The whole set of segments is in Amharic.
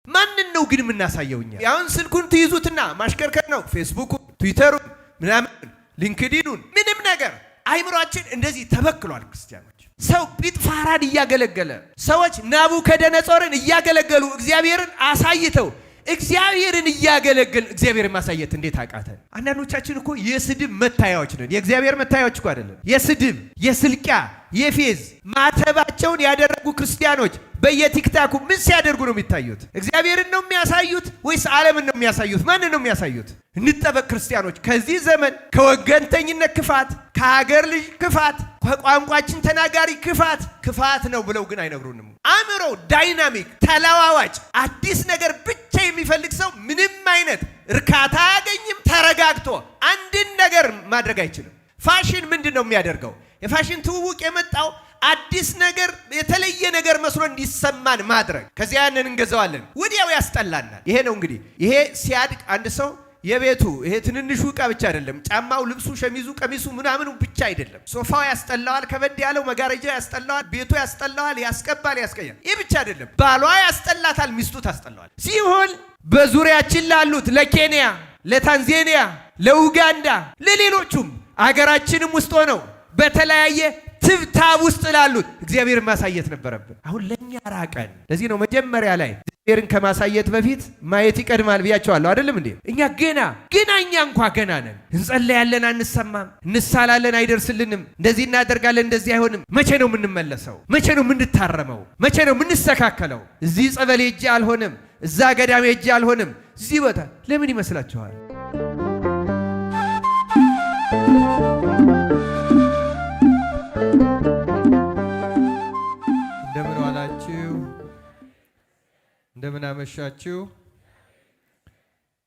ማንን ነው ግን የምናሳየውኛ? ያውን ስልኩን ትይዙትና ማሽከርከር ነው። ፌስቡክ፣ ትዊተሩ፣ ምናምን ሊንክዲኑን ምንም ነገር አይምሯችን እንደዚህ ተበክሏል። ክርስቲያኖች ሰው ጲጥፋራን እያገለገለ ሰዎች ናቡከደነጾርን እያገለገሉ እግዚአብሔርን አሳይተው እግዚአብሔርን እያገለገል እግዚአብሔርን ማሳየት እንዴት አቃተን? አንዳንዶቻችን እኮ የስድብ መታያዎች ነን። የእግዚአብሔር መታያዎች እኮ አይደለም። የስድብ የስልቂያ የፌዝ ማተባቸውን ያደረጉ ክርስቲያኖች በየቲክታኩ ምን ሲያደርጉ ነው የሚታዩት? እግዚአብሔርን ነው የሚያሳዩት ወይስ ዓለምን ነው የሚያሳዩት? ማንን ነው የሚያሳዩት? እንጠበቅ ክርስቲያኖች ከዚህ ዘመን ከወገንተኝነት ክፋት፣ ከሀገር ልጅ ክፋት፣ ከቋንቋችን ተናጋሪ ክፋት ነው ብለው ግን አይነግሩንም። አእምሮ ዳይናሚክ ተለዋዋጭ አዲስ ነገር ብቻ የሚፈልግ ሰው ምንም አይነት እርካታ አያገኝም። ተረጋግቶ አንድን ነገር ማድረግ አይችልም። ፋሽን ምንድን ነው የሚያደርገው? የፋሽን ትውውቅ የመጣው አዲስ ነገር የተለየ ነገር መስሎ እንዲሰማን ማድረግ። ከዚያ ያንን እንገዛዋለን፣ ወዲያው ያስጠላናል። ይሄ ነው እንግዲህ ይሄ ሲያድግ አንድ ሰው የቤቱ ይሄ ትንንሹ ዕቃ ብቻ አይደለም፣ ጫማው፣ ልብሱ፣ ሸሚዙ፣ ቀሚሱ ምናምኑ ብቻ አይደለም። ሶፋው ያስጠላዋል፣ ከበድ ያለው መጋረጃ ያስጠላዋል፣ ቤቱ ያስጠላዋል፣ ያስቀባል፣ ያስቀያል። ይህ ብቻ አይደለም፣ ባሏ ያስጠላታል፣ ሚስቱ ታስጠላዋል። ሲሆን በዙሪያችን ላሉት ለኬንያ፣ ለታንዛኒያ፣ ለኡጋንዳ፣ ለሌሎቹም አገራችንም ውስጥ ሆነው በተለያየ ትብታብ ውስጥ ላሉት እግዚአብሔርን ማሳየት ነበረብን። አሁን ለኛ ራቀን። ለዚህ ነው መጀመሪያ ላይ እግዚአብሔርን ከማሳየት በፊት ማየት ይቀድማል ብያቸዋለሁ። አይደለም እንዴ? እኛ ገና እኛ እንኳ ገና ነን። እንጸለያለን፣ አንሰማም። እንሳላለን፣ አይደርስልንም። እንደዚህ እናደርጋለን፣ እንደዚህ አይሆንም። መቼ ነው የምንመለሰው? መቼ ነው የምንታረመው? መቼ ነው የምንስተካከለው? እዚህ ጸበል ሄጄ አልሆንም፣ እዛ ገዳም ሄጄ አልሆንም፣ እዚህ ቦታ ለምን ይመስላችኋል? እንደምን ዋላችሁ? እንደምን አመሻችሁ?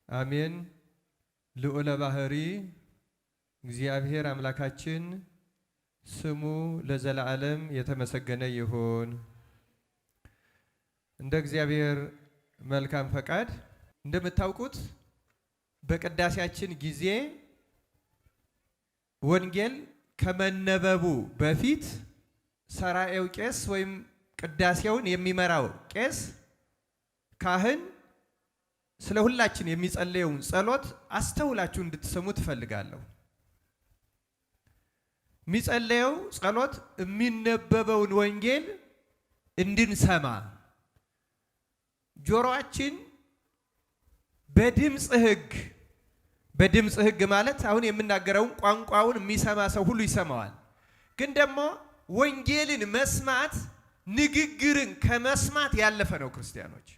አሜን። ልዑለ ባህሪ እግዚአብሔር አምላካችን ስሙ ለዘላለም የተመሰገነ ይሁን። እንደ እግዚአብሔር መልካም ፈቃድ እንደምታውቁት በቅዳሴያችን ጊዜ ወንጌል ከመነበቡ በፊት ሰራኤው ቄስ ወይም ቅዳሴውን የሚመራው ቄስ ካህን ስለ ሁላችን የሚጸልየውን ጸሎት አስተውላችሁ እንድትሰሙ ትፈልጋለሁ። የሚጸልየው ጸሎት የሚነበበውን ወንጌል እንድንሰማ ጆሮአችን በድምፅ ሕግ ማለት አሁን የምናገረውን ቋንቋውን የሚሰማ ሰው ሁሉ ይሰማዋል። ግን ደግሞ ወንጌልን መስማት ንግግርን ከመስማት ያለፈ ነው። ክርስቲያኖች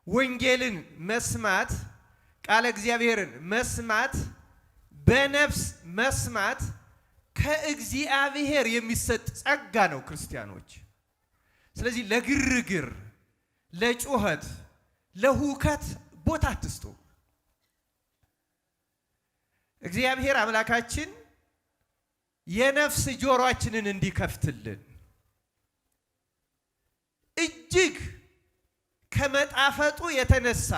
ወንጌልን መስማት፣ ቃለ እግዚአብሔርን መስማት፣ በነፍስ መስማት ከእግዚአብሔር የሚሰጥ ጸጋ ነው ክርስቲያኖች። ስለዚህ ለግርግር፣ ለጩኸት፣ ለሁከት ቦታ አትስጡ። እግዚአብሔር አምላካችን የነፍስ ጆሮአችንን እንዲከፍትልን እጅግ ከመጣፈጡ የተነሳ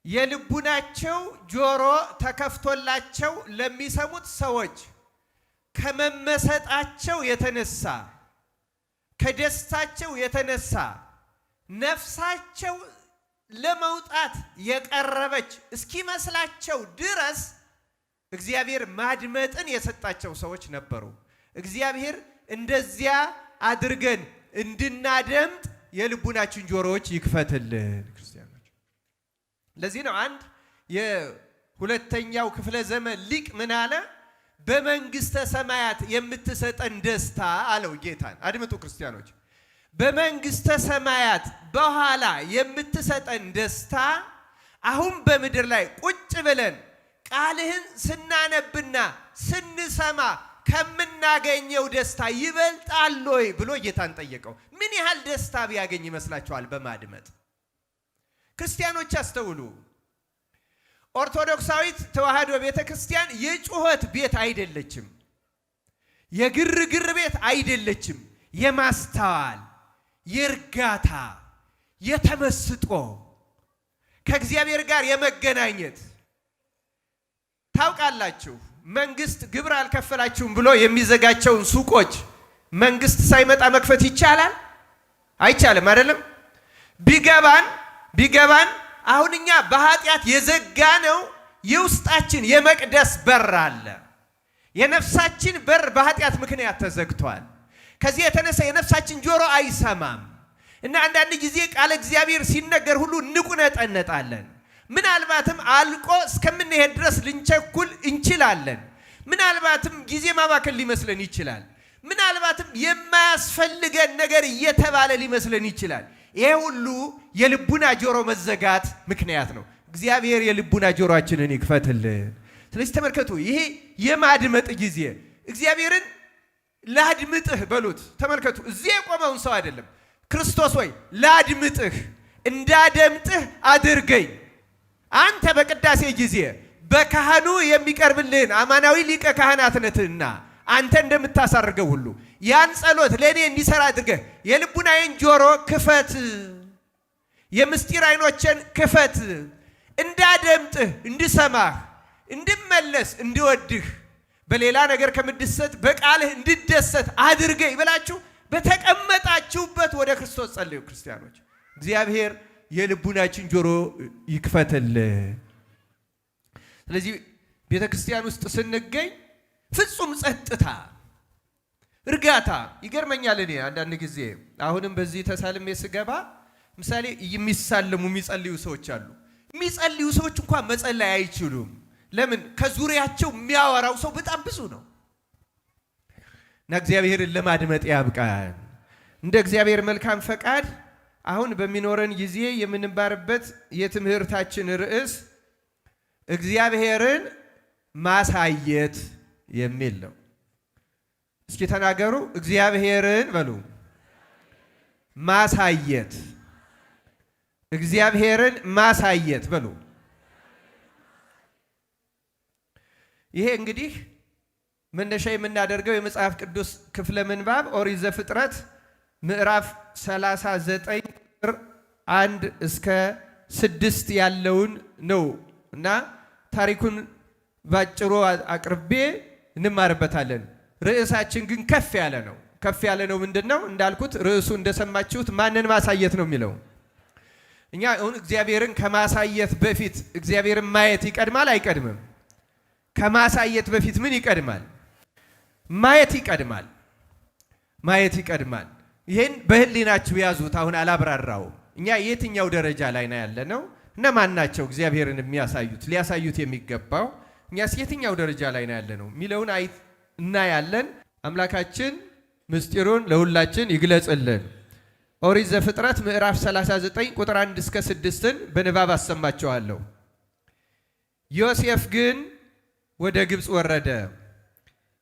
የልቡናቸው ጆሮ ተከፍቶላቸው ለሚሰሙት ሰዎች ከመመሰጣቸው የተነሳ ከደስታቸው የተነሳ ነፍሳቸው ለመውጣት የቀረበች እስኪመስላቸው ድረስ እግዚአብሔር ማድመጥን የሰጣቸው ሰዎች ነበሩ። እግዚአብሔር እንደዚያ አድርገን እንድናደምጥ የልቡናችን ጆሮዎች ይክፈትልን ክርስቲያኖች። ለዚህ ነው አንድ የሁለተኛው ክፍለ ዘመን ሊቅ ምን አለ? በመንግስተ ሰማያት የምትሰጠን ደስታ አለው ጌታን። አድምጡ ክርስቲያኖች፣ በመንግስተ ሰማያት በኋላ የምትሰጠን ደስታ አሁን በምድር ላይ ቁጭ ብለን ቃልህን ስናነብና ስንሰማ ከምናገኘው ደስታ ይበልጣል ወይ ብሎ ጌታን ጠየቀው። ምን ያህል ደስታ ቢያገኝ ይመስላችኋል በማድመጥ? ክርስቲያኖች አስተውሉ። ኦርቶዶክሳዊት ተዋህዶ ቤተክርስቲያን የጩኸት ቤት አይደለችም፣ የግርግር ቤት አይደለችም። የማስተዋል፣ የእርጋታ፣ የተመስጦ ከእግዚአብሔር ጋር የመገናኘት ታውቃላችሁ። መንግስት ግብር አልከፈላችሁም ብሎ የሚዘጋቸውን ሱቆች መንግስት ሳይመጣ መክፈት ይቻላል? አይቻልም አይደለም? ቢገባን አሁን እኛ በኃጢአት የዘጋነው የውስጣችን የመቅደስ በር አለ። የነፍሳችን በር በኃጢአት ምክንያት ተዘግቷል። ከዚህ የተነሳ የነፍሳችን ጆሮ አይሰማም እና አንዳንድ ጊዜ ቃል እግዚአብሔር ሲነገር ሁሉ እንቁነጠነጣለን። ምናልባትም አልቆ እስከምንሄድ ድረስ ልንቸኩል እንችላለን። ምናልባትም ጊዜ ማባከል ሊመስለን ይችላል። ምናልባትም የማያስፈልገን ነገር እየተባለ ሊመስለን ይችላል። ይሄ ሁሉ የልቡና ጆሮ መዘጋት ምክንያት ነው። እግዚአብሔር የልቡና ጆሮአችንን ይክፈትልን። ስለዚህ ተመልከቱ፣ ይሄ የማድመጥ ጊዜ እግዚአብሔርን ላድምጥህ በሉት። ተመልከቱ፣ እዚህ የቆመውን ሰው አይደለም። ክርስቶስ ሆይ ላድምጥህ፣ እንዳደምጥህ አድርገኝ። አንተ በቅዳሴ ጊዜ በካህኑ የሚቀርብልህን አማናዊ ሊቀ ካህናት ነህና አንተ እንደምታሳርገው ሁሉ ያን ጸሎት ለእኔ እንዲሰራ አድርገህ የልቡናዬን ጆሮ ክፈት፣ የምስጢር አይኖችን ክፈት፣ እንዳደምጥህ፣ እንድሰማህ፣ እንድመለስ፣ እንድወድህ፣ በሌላ ነገር ከምድሰት በቃልህ እንድደሰት አድርገኝ ብላችሁ በተቀመጣችሁበት ወደ ክርስቶስ ጸልዩ። ክርስቲያኖች እግዚአብሔር የልቡናችን ጆሮ ይክፈትልን። ስለዚህ ቤተ ክርስቲያን ውስጥ ስንገኝ ፍጹም ጸጥታ፣ እርጋታ ይገርመኛል። እኔ አንዳንድ ጊዜ አሁንም በዚህ ተሳልሜ ስገባ ምሳሌ የሚሳለሙ የሚጸልዩ ሰዎች አሉ። የሚጸልዩ ሰዎች እንኳን መጸለይ አይችሉም። ለምን? ከዙሪያቸው የሚያወራው ሰው በጣም ብዙ ነው። እና እግዚአብሔርን ለማድመጥ ያብቃን። እንደ እግዚአብሔር መልካም ፈቃድ አሁን በሚኖረን ጊዜ የምንባርበት የትምህርታችን ርዕስ እግዚአብሔርን ማሳየት የሚል ነው። እስኪ ተናገሩ። እግዚአብሔርን በሉ ማሳየት። እግዚአብሔርን ማሳየት በሉ። ይሄ እንግዲህ መነሻ የምናደርገው የመጽሐፍ ቅዱስ ክፍለ ምንባብ ኦሪት ዘፍጥረት ምዕራፍ 39 ቁጥር 1 እስከ 6 ያለውን ነው እና ታሪኩን ባጭሩ አቅርቤ እንማርበታለን። ርዕሳችን ግን ከፍ ያለ ነው። ከፍ ያለ ነው ምንድነው? እንዳልኩት ርዕሱ እንደሰማችሁት ማንን ማሳየት ነው የሚለው። እኛ አሁን እግዚአብሔርን ከማሳየት በፊት እግዚአብሔርን ማየት ይቀድማል አይቀድምም? ከማሳየት በፊት ምን ይቀድማል? ማየት ይቀድማል። ማየት ይቀድማል። ይሄን በህሊናችሁ ያዙት። አሁን አላብራራውም። እኛ የትኛው ደረጃ ላይ ነው ያለነው? እነማን ናቸው እግዚአብሔርን የሚያሳዩት ሊያሳዩት የሚገባው? እኛስ የትኛው ደረጃ ላይ ነው ያለነው የሚለውን እናያለን። አምላካችን ምስጢሩን ለሁላችን ይግለጽልን። ኦሪት ዘፍጥረት ምዕራፍ 39 ቁጥር 1 እስከ 6ን በንባብ አሰማቸዋለሁ። ዮሴፍ ግን ወደ ግብፅ ወረደ።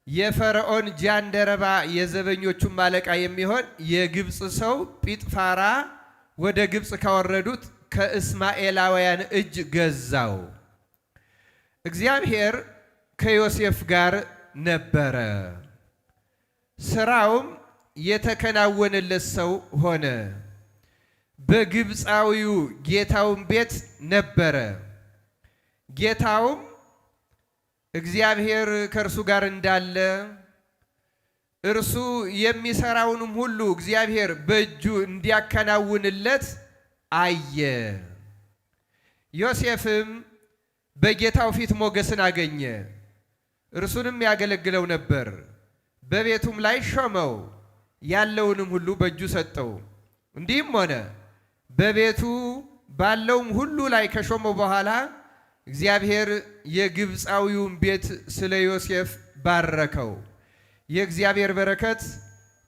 የፈርዖን ጃንደረባ የዘበኞቹም አለቃ የሚሆን የግብፅ ሰው ጲጥፋራ ወደ ግብፅ ካወረዱት ከእስማኤላውያን እጅ ገዛው። እግዚአብሔር ከዮሴፍ ጋር ነበረ፣ ስራውም የተከናወነለት ሰው ሆነ። በግብፃዊው ጌታውም ቤት ነበረ። ጌታውም እግዚአብሔር ከእርሱ ጋር እንዳለ እርሱ የሚሰራውንም ሁሉ እግዚአብሔር በእጁ እንዲያከናውንለት አየ። ዮሴፍም በጌታው ፊት ሞገስን አገኘ፣ እርሱንም ያገለግለው ነበር። በቤቱም ላይ ሾመው፣ ያለውንም ሁሉ በእጁ ሰጠው። እንዲህም ሆነ በቤቱ ባለውም ሁሉ ላይ ከሾመው በኋላ እግዚአብሔር የግብፃዊውን ቤት ስለ ዮሴፍ ባረከው። የእግዚአብሔር በረከት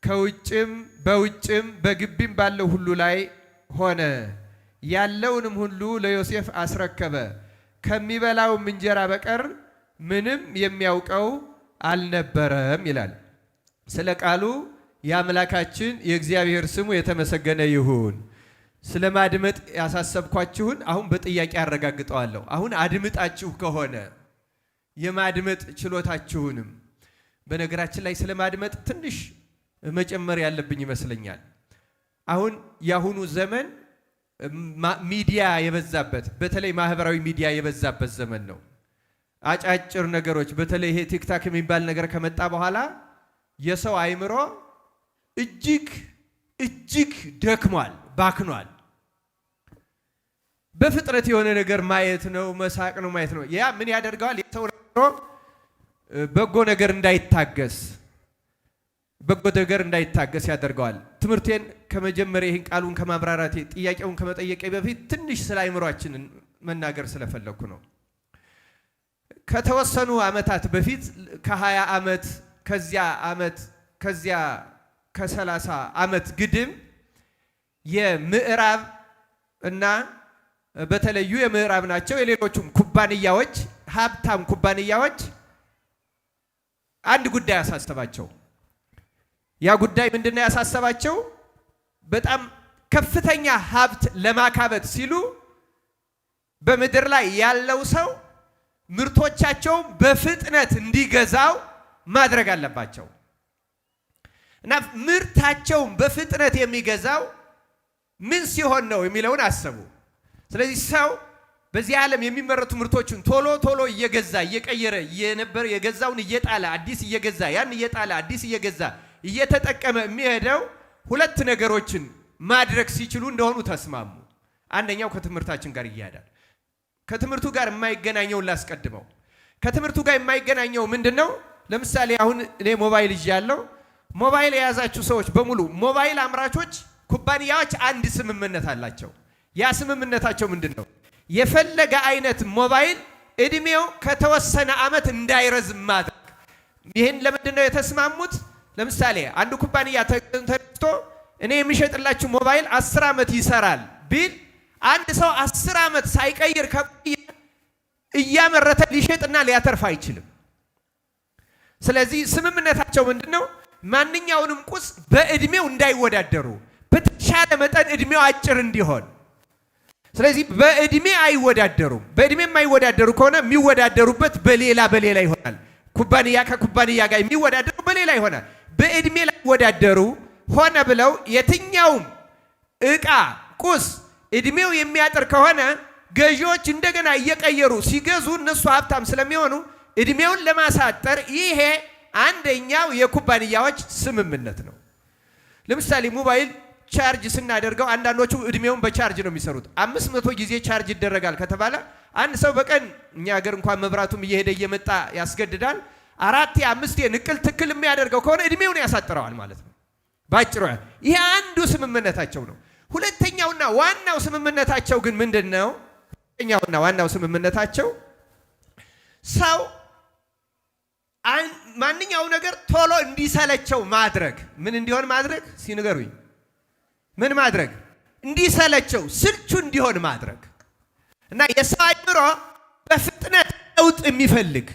ከውጭም በውጭም በግቢም ባለው ሁሉ ላይ ሆነ። ያለውንም ሁሉ ለዮሴፍ አስረከበ። ከሚበላውም እንጀራ በቀር ምንም የሚያውቀው አልነበረም ይላል። ስለ ቃሉ የአምላካችን የእግዚአብሔር ስሙ የተመሰገነ ይሁን። ስለ ማድመጥ ያሳሰብኳችሁን አሁን በጥያቄ አረጋግጠዋለሁ። አሁን አድምጣችሁ ከሆነ የማድመጥ ችሎታችሁንም በነገራችን ላይ ስለ ማድመጥ ትንሽ መጨመር ያለብኝ ይመስለኛል። አሁን የአሁኑ ዘመን ሚዲያ የበዛበት በተለይ ማህበራዊ ሚዲያ የበዛበት ዘመን ነው። አጫጭር ነገሮች በተለይ ይሄ ቲክታክ የሚባል ነገር ከመጣ በኋላ የሰው አእምሮ እጅግ ደክሟል፣ ባክኗል። በፍጥነት የሆነ ነገር ማየት ነው፣ መሳቅ ነው፣ ማየት ነው። ያ ምን ያደርገዋል? የሰው በጎ ነገር እንዳይታገስ ያደርገዋል። ትምህርቴን ከመጀመሪያ ይህን ቃሉን ከማብራራቴ ጥያቄውን ከመጠየቄ በፊት ትንሽ ስለ አእምሯችን መናገር ስለፈለኩ ነው። ከተወሰኑ ዓመታት በፊት ከ20 ዓመት ከዚያ ከ30 ዓመት ግድም የምዕራብ እና በተለዩ የምዕራብ ናቸው የሌሎቹም ኩባንያዎች ሀብታም ኩባንያዎች አንድ ጉዳይ ያሳሰባቸው። ያ ጉዳይ ምንድነው ያሳሰባቸው? በጣም ከፍተኛ ሀብት ለማካበት ሲሉ በምድር ላይ ያለው ሰው ምርቶቻቸው በፍጥነት እንዲገዛው ማድረግ አለባቸው እና ምርታቸው በፍጥነት የሚገዛው ምን ሲሆን ነው የሚለውን አሰቡ። ስለዚህ ሰው በዚህ ዓለም የሚመረቱ ምርቶችን ቶሎ እየገዛ እየቀየረ የገዛውን እየጣለ አዲስ እየገዛ ያን እየጣለ አዲስ እየገዛ እየተጠቀመ የሚሄደው ሁለት ነገሮችን ማድረግ ሲችሉ እንደሆኑ ተስማሙ። አንደኛው ከትምህርታችን ጋር ይያያዛል። ከትምህርቱ ጋር የማይገናኘውን ላስቀድመው። ከትምህርቱ ጋር የማይገናኘው ምንድነው? ለምሳሌ አሁን እኔ ሞባይል ይዣለሁ። ሞባይል የያዛችሁ ሰዎች በሙሉ ሞባይል አምራቾች ኩባንያዎች አንድ ስምምነት አላቸው። ያ ስምምነታቸው ምንድነው? የፈለገ አይነት ሞባይል እድሜው ከተወሰነ ዓመት እንዳይረዝም ማድረግ። ይህን ለምንድነው የተስማሙት? ለምሳሌ አንዱ ኩባንያ ተነስቶ እኔ የሚሸጥላችሁ ሞባይል 10 ዓመት ይሰራል ቢል አንድ ሰው 10 ዓመት ሳይቀይር ከቆየ እያመረተ ሊሸጥና ሊያተርፍ አይችልም። ስለዚህ ስምምነታቸው ምንድነው? ማንኛውንም ቁስ በእድሜው እንዳይወዳደሩ፣ በተሻለ መጠን እድሜው አጭር እንዲሆን። ስለዚህ በእድሜ አይወዳደሩም። በእድሜ የማይወዳደሩ ከሆነ የሚወዳደሩበት በሌላ ይሆናል። ኩባንያ ከኩባንያ ጋር የሚወዳደሩ በሌላ ይሆናል። በእድሜ ላይ ወዳደሩ ሆነ ብለው የትኛውም ዕቃ ቁስ እድሜው የሚያጥር ከሆነ ገዢዎች እንደገና እየቀየሩ ሲገዙ እነሱ ሀብታም ስለሚሆኑ እድሜውን ለማሳጠር ይሄ አንደኛው የኩባንያዎች ስምምነት ነው። ለምሳሌ ሞባይል ቻርጅ ስናደርገው አንዳንዶቹ እድሜውን በቻርጅ ነው የሚሰሩት። 500 ጊዜ ቻርጅ ይደረጋል ከተባለ አንድ ሰው በቀን እኛ ሀገር እንኳን መብራቱም እየሄደ እየመጣ ያስገድዳል። 4 5 ንቅል ትክል የሚያደርገው ከሆነ እድሜውን ያሳጥረዋል ማለት ነው ባጭሩ። ይሄ አንዱ ስምምነታቸው ነው። ሁለተኛውና ዋናው ስምምነታቸው ግን ምንድነው? ሁለተኛውና ዋናው ስምምነታቸው ሰው ማንኛው ነገር ቶሎ እንዲሰለቸው ማድረግ። ምን እንዲሆን ማድረግ ሲነገሩኝ? ምን ማድረግ? እንዲሰለቸው ስልቹ እንዲሆን ማድረግ። እና የሰው አእምሮ በፍጥነት ለውጥ የሚፈልግ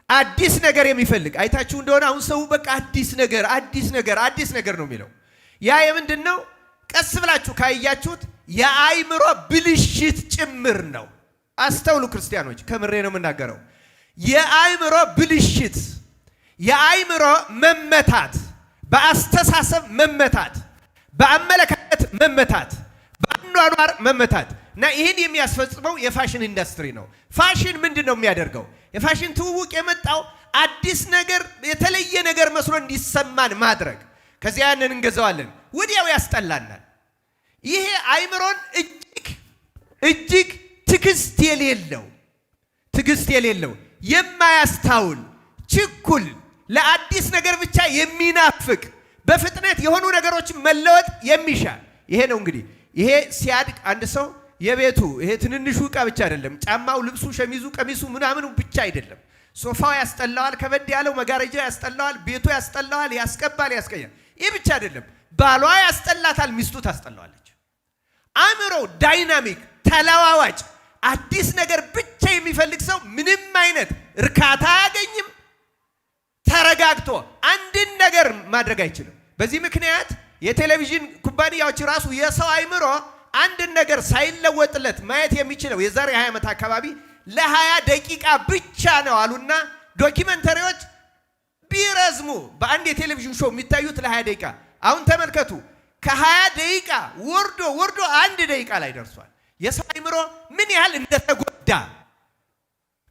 አዲስ ነገር የሚፈልግ አይታችሁ እንደሆነ አሁን ሰው በቃ አዲስ ነገር ነው የሚለው። ያ የምንድነው? ቀስ ብላችሁ ካያችሁት የአእምሮ ብልሽት ጭምር ነው። አስተውሉ ክርስቲያኖች፣ ከምሬ ነው የምናገረው። የአእምሮ ብልሽት፣ የአእምሮ መመታት፣ በአስተሳሰብ መመታት፣ በአመለካከት መመታት፣ በአኗኗር መመታት እና ይህን የሚያስፈጽመው የፋሽን ኢንዱስትሪ ነው። ፋሽን ምንድን ነው የሚያደርገው? የፋሽን ትውውቅ የመጣው አዲስ ነገር የተለየ ነገር መስሎ እንዲሰማን ማድረግ። ከዚያ ያንን እንገዛዋለን፣ ወዲያው ያስጠላናል። ይሄ አእምሮን እጅግ ትዕግስት የሌለው የማያስታውል ችኩል፣ ለአዲስ ነገር ብቻ የሚናፍቅ፣ በፍጥነት የሆኑ ነገሮችን መለወጥ የሚሻ ይሄ ነው። እንግዲህ ይሄ ሲያድግ አንድ ሰው የቤቱ ይሄ ትንንሹ ዕቃ ብቻ አይደለም፣ ጫማው፣ ልብሱ፣ ሸሚዙ፣ ቀሚሱ ምናምኑ ብቻ አይደለም። ሶፋው ያስጠላዋል፣ ከበድ ያለው መጋረጃ ያስጠላዋል፣ ቤቱ ያስጠላዋል፣ ያስቀባል፣ ያስቀያል። ይህ ብቻ አይደለም፣ ባሏ ያስጠላታል፣ ሚስቱ ታስጠላዋለች። አእምሮው ዳይናሚክ፣ ተለዋዋጭ፣ አዲስ ነገር ብቻ የሚፈልግ ሰው ምንም አይነት እርካታ አያገኝም። ተረጋግቶ አንድን ነገር ማድረግ አይችልም። በዚህ ምክንያት የቴሌቪዥን ኩባንያዎች ራሱ የሰው አእምሮ አንድን ነገር ሳይለወጥለት ማየት የሚችለው የዛሬ 20 ዓመት አካባቢ ለ20 ደቂቃ ብቻ ነው አሉና ዶኪመንተሪዎች ቢረዝሙ በአንድ የቴሌቪዥን ሾው የሚታዩት ለ20 ደቂቃ። አሁን ተመልከቱ፣ ከ20 ደቂቃ ወርዶ 1 ደቂቃ ላይ ደርሷል። የሰው አእምሮ ምን ያህል እንደተጎዳ።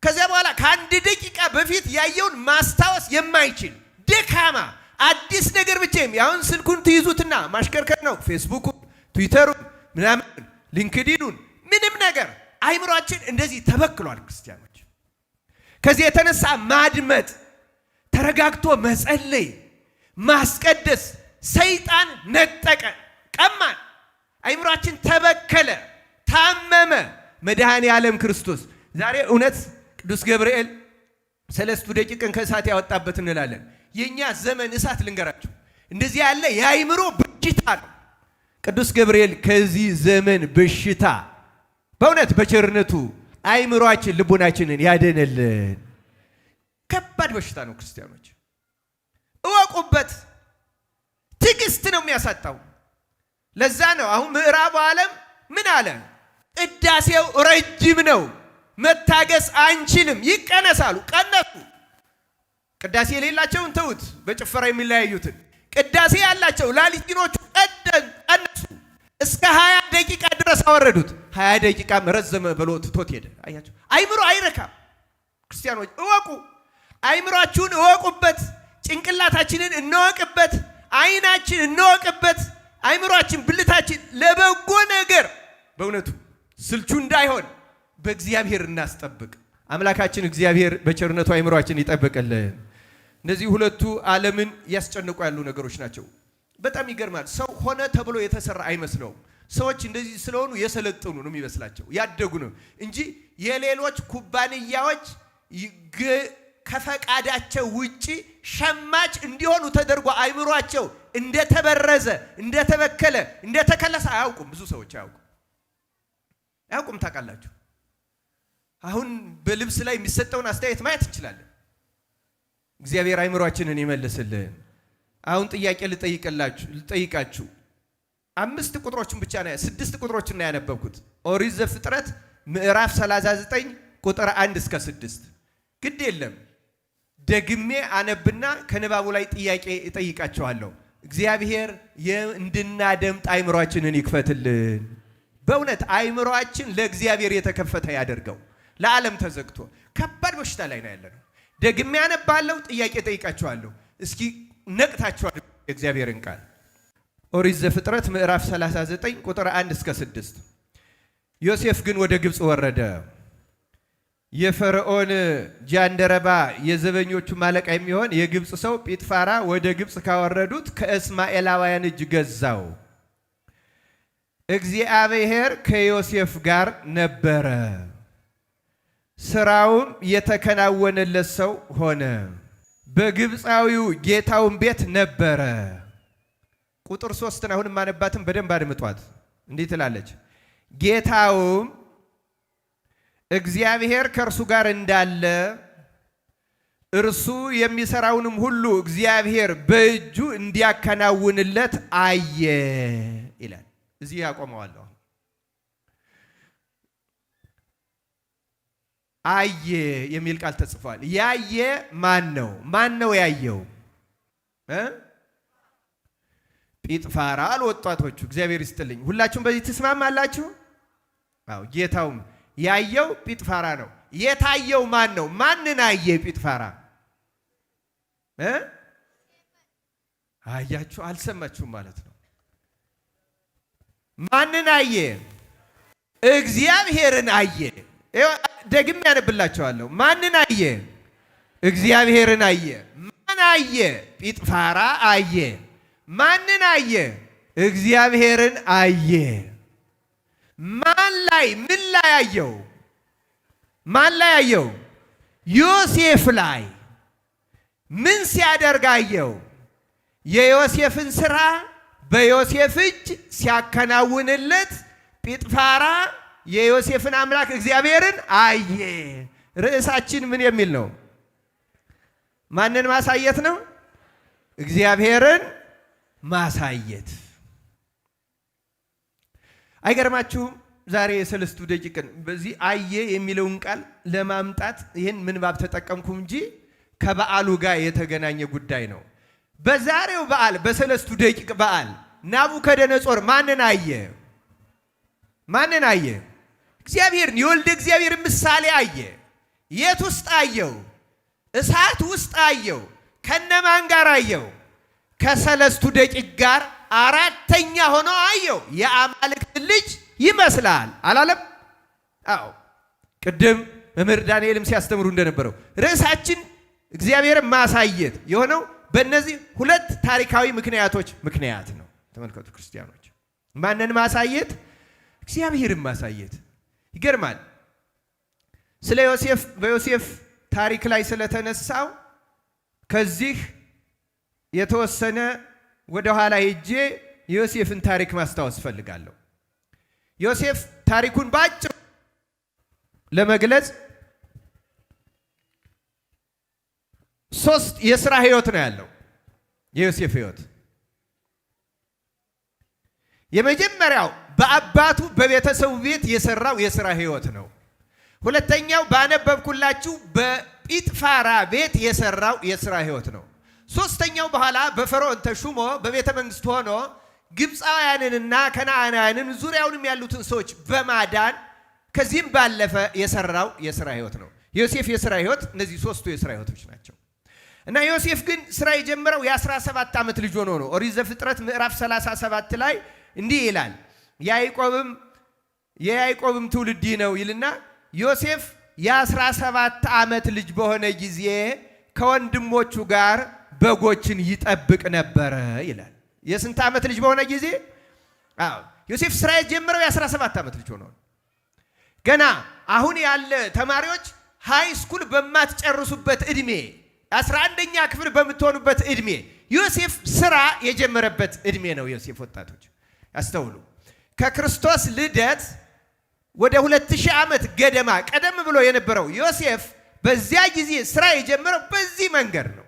ከዚያ በኋላ ከ1 ደቂቃ በፊት ያየውን ማስታወስ የማይችል ደካማ፣ አዲስ ነገር ብቻ አሁን ስልኩን ትይዙትና ማሽከርከር ነው። ፌስቡኩን፣ ትዊተሩን፣ ምናምን ሊንክዲኑን ምንም ነገር አይምሯችን እንደዚህ ተበክሏል ክርስቲያኖች። ከዚህ የተነሳ ማድመጥ፣ ተረጋግቶ መጸለይ፣ ማስቀደስ ሰይጣን ነጠቀ፣ ቀማን። አይምሯችን ተበከለ፣ ታመመ። መድኃኔ ዓለም ክርስቶስ ዛሬ እውነት ቅዱስ ገብርኤል 3 ደቂቅን ከእሳት ያወጣበት እንላለን። የኛ ዘመን እሳት ልንገራችሁ እንደዚህ ያለ የአይምሮ በሽታ ነው። ቅዱስ ገብርኤል ከዚህ ዘመን በሽታ በእውነት በቸርነቱ አይምሮአችን ልቡናችንን ያደነልን። ከባድ በሽታ ነው ክርስቲያኖች እወቁበት። ትዕግስት ነው የሚያሳጣው። ለዛ ነው አሁን ምዕራቡ ዓለም ምን አለ? ቅዳሴው ረጅም ነው፣ መታገስ አንችልም፣ ይቀነሳሉ። ቀነሱ። ቅዳሴ የሌላቸውን ተውት፣ በጭፈራ የሚለያዩትን። ቅዳሴ ያላቸው ላሊቲኖቹ ቀነሱ። እስከ 20 ደቂቃ ድረስ አወረዱት። 20 ደቂቃም ረዘመ ብሎ ትቶት ሄደ። አያቸው፣ አይምሮ አይረካም። ክርስቲያኖች እወቁ፣ አይምሯችሁን እወቁበት። ጭንቅላታችንን እንወቅበት፣ አይናችን እንወቅበት። አይምሯችን ብልታችን ለበጎ ነገር በእውነቱ ስልቹ እንዳይሆን በእግዚአብሔር እናስጠብቅ። አምላካችን እግዚአብሔር በቸርነቱ አይምሯችን ይጠብቅልን። እነዚህ ሁለቱ ዓለምን ያስጨንቁ ያሉ ነገሮች ናቸው። በጣም ይገርማል። ሰው ሆነ ተብሎ የተሰራ አይመስለውም። ሰዎች እንደዚህ ስለሆኑ የሰለጠኑ ነው የሚመስላቸው፣ ያደጉ ነው እንጂ የሌሎች ኩባንያዎች ከፈቃዳቸው ውጪ ሸማች እንዲሆኑ ተደርጎ አይምሯቸው እንደተበረዘ፣ እንደተበከለ፣ እንደተከለሰ አያውቁም። ብዙ ሰዎች አያውቁም። ታውቃላችሁ፣ አሁን በልብስ ላይ የሚሰጠውን አስተያየት ማየት እንችላለን። እግዚአብሔር አይምሯችንን ይመልስልን። አሁን ጥያቄ ልጠይቃችሁ። 5 ቁጥሮችን ብቻ ነው 6 ቁጥሮችን ነው ያነበብኩት። ኦሪት ዘፍጥረት ምዕራፍ 39 ቁጥር 1 እስከ 6። ግድ የለም ደግሜ አነብና ከንባቡ ላይ ጥያቄ እጠይቃችኋለሁ። እግዚአብሔር እንድናደምጥ አይምሯችንን ይክፈትልን። በእውነት አይምሯችን ለእግዚአብሔር የተከፈተ ያደርገው። ለዓለም ተዘግቶ ከባድ በሽታ ላይ ነው ያለነው። ደግሜ አነባለሁ፣ ጥያቄ እጠይቃችኋለሁ። እስኪ ነቅታችኋል የእግዚአብሔርን ቃል። ኦሪት ዘፍጥረት ምዕራፍ 39 ቁጥር 1 እስከ 6። ዮሴፍ ግን ወደ ግብፅ ወረደ። የፈርዖን ጃንደረባ የዘበኞቹ ማለቃ የሚሆን የግብፅ ሰው ጲጥፋራ ወደ ግብፅ ካወረዱት ከእስማኤላውያን እጅ ገዛው። እግዚአብሔር ከዮሴፍ ጋር ነበረ፣ ስራውም የተከናወነለት ሰው ሆነ። በግብፃዊው ጌታውን ቤት ነበረ። ቁጥር 3 አሁን ማነባትን በደንብ አድምጧት። እንዲህ ትላለች፣ ጌታውም እግዚአብሔር ከእርሱ ጋር እንዳለ እርሱ የሚሰራውንም ሁሉ እግዚአብሔር በእጁ እንዲያከናውንለት አየ ይላል። እዚህ ያቆመዋለሁ። አየ የሚል ቃል ተጽፏል። ያየ ማን ነው? ማን ነው ያየው? ጲጥፋራ አሉ ወጣቶቹ። እግዚአብሔር ይስጥልኝ። ሁላችሁም በዚህ ትስማማላችሁ? አዎ፣ ጌታውም ያየው ጲጥፋራ ነው። የታየው ማን ነው? ማንን አየ ጲጥፋራ? አያችሁ፣ አልሰማችሁም ማለት ነው። ማንን አየ? እግዚአብሔርን አየ። ደግሜ ያነብላችኋለሁ። ማንን አየ? እግዚአብሔርን አየ። ማን አየ? ጲጥፋራ አየ። ማንን አየ? እግዚአብሔርን አየ። ማን ላይ ምን ላይ አየው? ማን ላይ አየው? ዮሴፍ ላይ። ምን ሲያደርግ አየው? የዮሴፍን ስራ በዮሴፍ እጅ ሲያከናውንለት ጲጥፋራ የዮሴፍን አምላክ እግዚአብሔርን አየ። ርዕሳችን ምን የሚል ነው? ማንን ማሳየት ነው? እግዚአብሔርን ማሳየት። አይገርማችሁም? ዛሬ የሰለስቱ ደቂቅን በዚህ አየ የሚለውን ቃል ለማምጣት ይህን ምንባብ ተጠቀምኩ እንጂ ከበዓሉ ጋር የተገናኘ ጉዳይ ነው። በዛሬው በዓል በሰለስቱ ደቂቅ በዓል ናቡከደነጾር ማንን አየ? ማንን አየ? እግዚአብሔርን፣ የወልደ እግዚአብሔር ምሳሌ አየ። የት ውስጥ አየው? እሳት ውስጥ አየው። ከነማን ጋር አየው? ከሰለስቱ ደቂቅ ጋር አራተኛ ሆኖ አየው። የአማልክት ልጅ ይመስላል አላለም? አዎ ቅድም መምህር ዳንኤልም ሲያስተምሩ እንደነበረው ርዕሳችን እግዚአብሔርን ማሳየት የሆነው በእነዚህ ሁለት ታሪካዊ ምክንያቶች ምክንያት ነው። ተመልከቱ ክርስቲያኖች፣ ማንን ማሳየት? እግዚአብሔርን ማሳየት። ይገርማል። ስለ ዮሴፍ በዮሴፍ ታሪክ ላይ ስለተነሳው ከዚህ የተወሰነ ወደ ኋላ ሄጄ የዮሴፍን ታሪክ ማስታወስ ፈልጋለሁ። ዮሴፍ ታሪኩን ባጭሩ ለመግለጽ ሶስት የሥራ ህይወት ነው ያለው የዮሴፍ ህይወት። የመጀመሪያው በአባቱ በቤተሰቡ ቤት የሰራው የሥራ ህይወት ነው። ሁለተኛው ባነበብኩላችሁ በጲጥፋራ ቤት የሰራው የሥራ ህይወት ነው። ሶስተኛው በኋላ በፈርዖን ተሹሞ በቤተ መንግስት ሆኖ ግብፃውያንንና ከነዓናውያንን ዙሪያውንም ያሉትን ሰዎች በማዳን ከዚህም ባለፈ የሰራው የሥራ ህይወት ነው። ዮሴፍ የሥራ ህይወት እነዚህ ሶስቱ የሥራ ህይወቶች ናቸው። እና ዮሴፍ ግን ስራ የጀመረው የ17 ዓመት ልጅ ሆኖ ነው። ኦሪት ዘፍጥረት ምዕራፍ 37 ላይ እንዲህ ይላል፣ የያዕቆብም ትውልድ ነው ይልና ዮሴፍ የ17 ዓመት ልጅ በሆነ ጊዜ ከወንድሞቹ ጋር በጎችን ይጠብቅ ነበረ ይላል። የስንት ዓመት ልጅ በሆነ ጊዜ? አዎ ዮሴፍ ስራ የጀመረው የ17 ዓመት ልጅ ሆኖ ነው። ገና አሁን ያለ ተማሪዎች ሃይ ስኩል በማትጨርሱበት እድሜ 11ኛ ክፍል በምትሆኑበት እድሜ ዮሴፍ ስራ የጀመረበት እድሜ ነው። ዮሴፍ ወጣቶች ያስተውሉ። ከክርስቶስ ልደት ወደ 2000 ዓመት ገደማ ቀደም ብሎ የነበረው ዮሴፍ በዚያ ጊዜ ስራ የጀመረው በዚህ መንገድ ነው።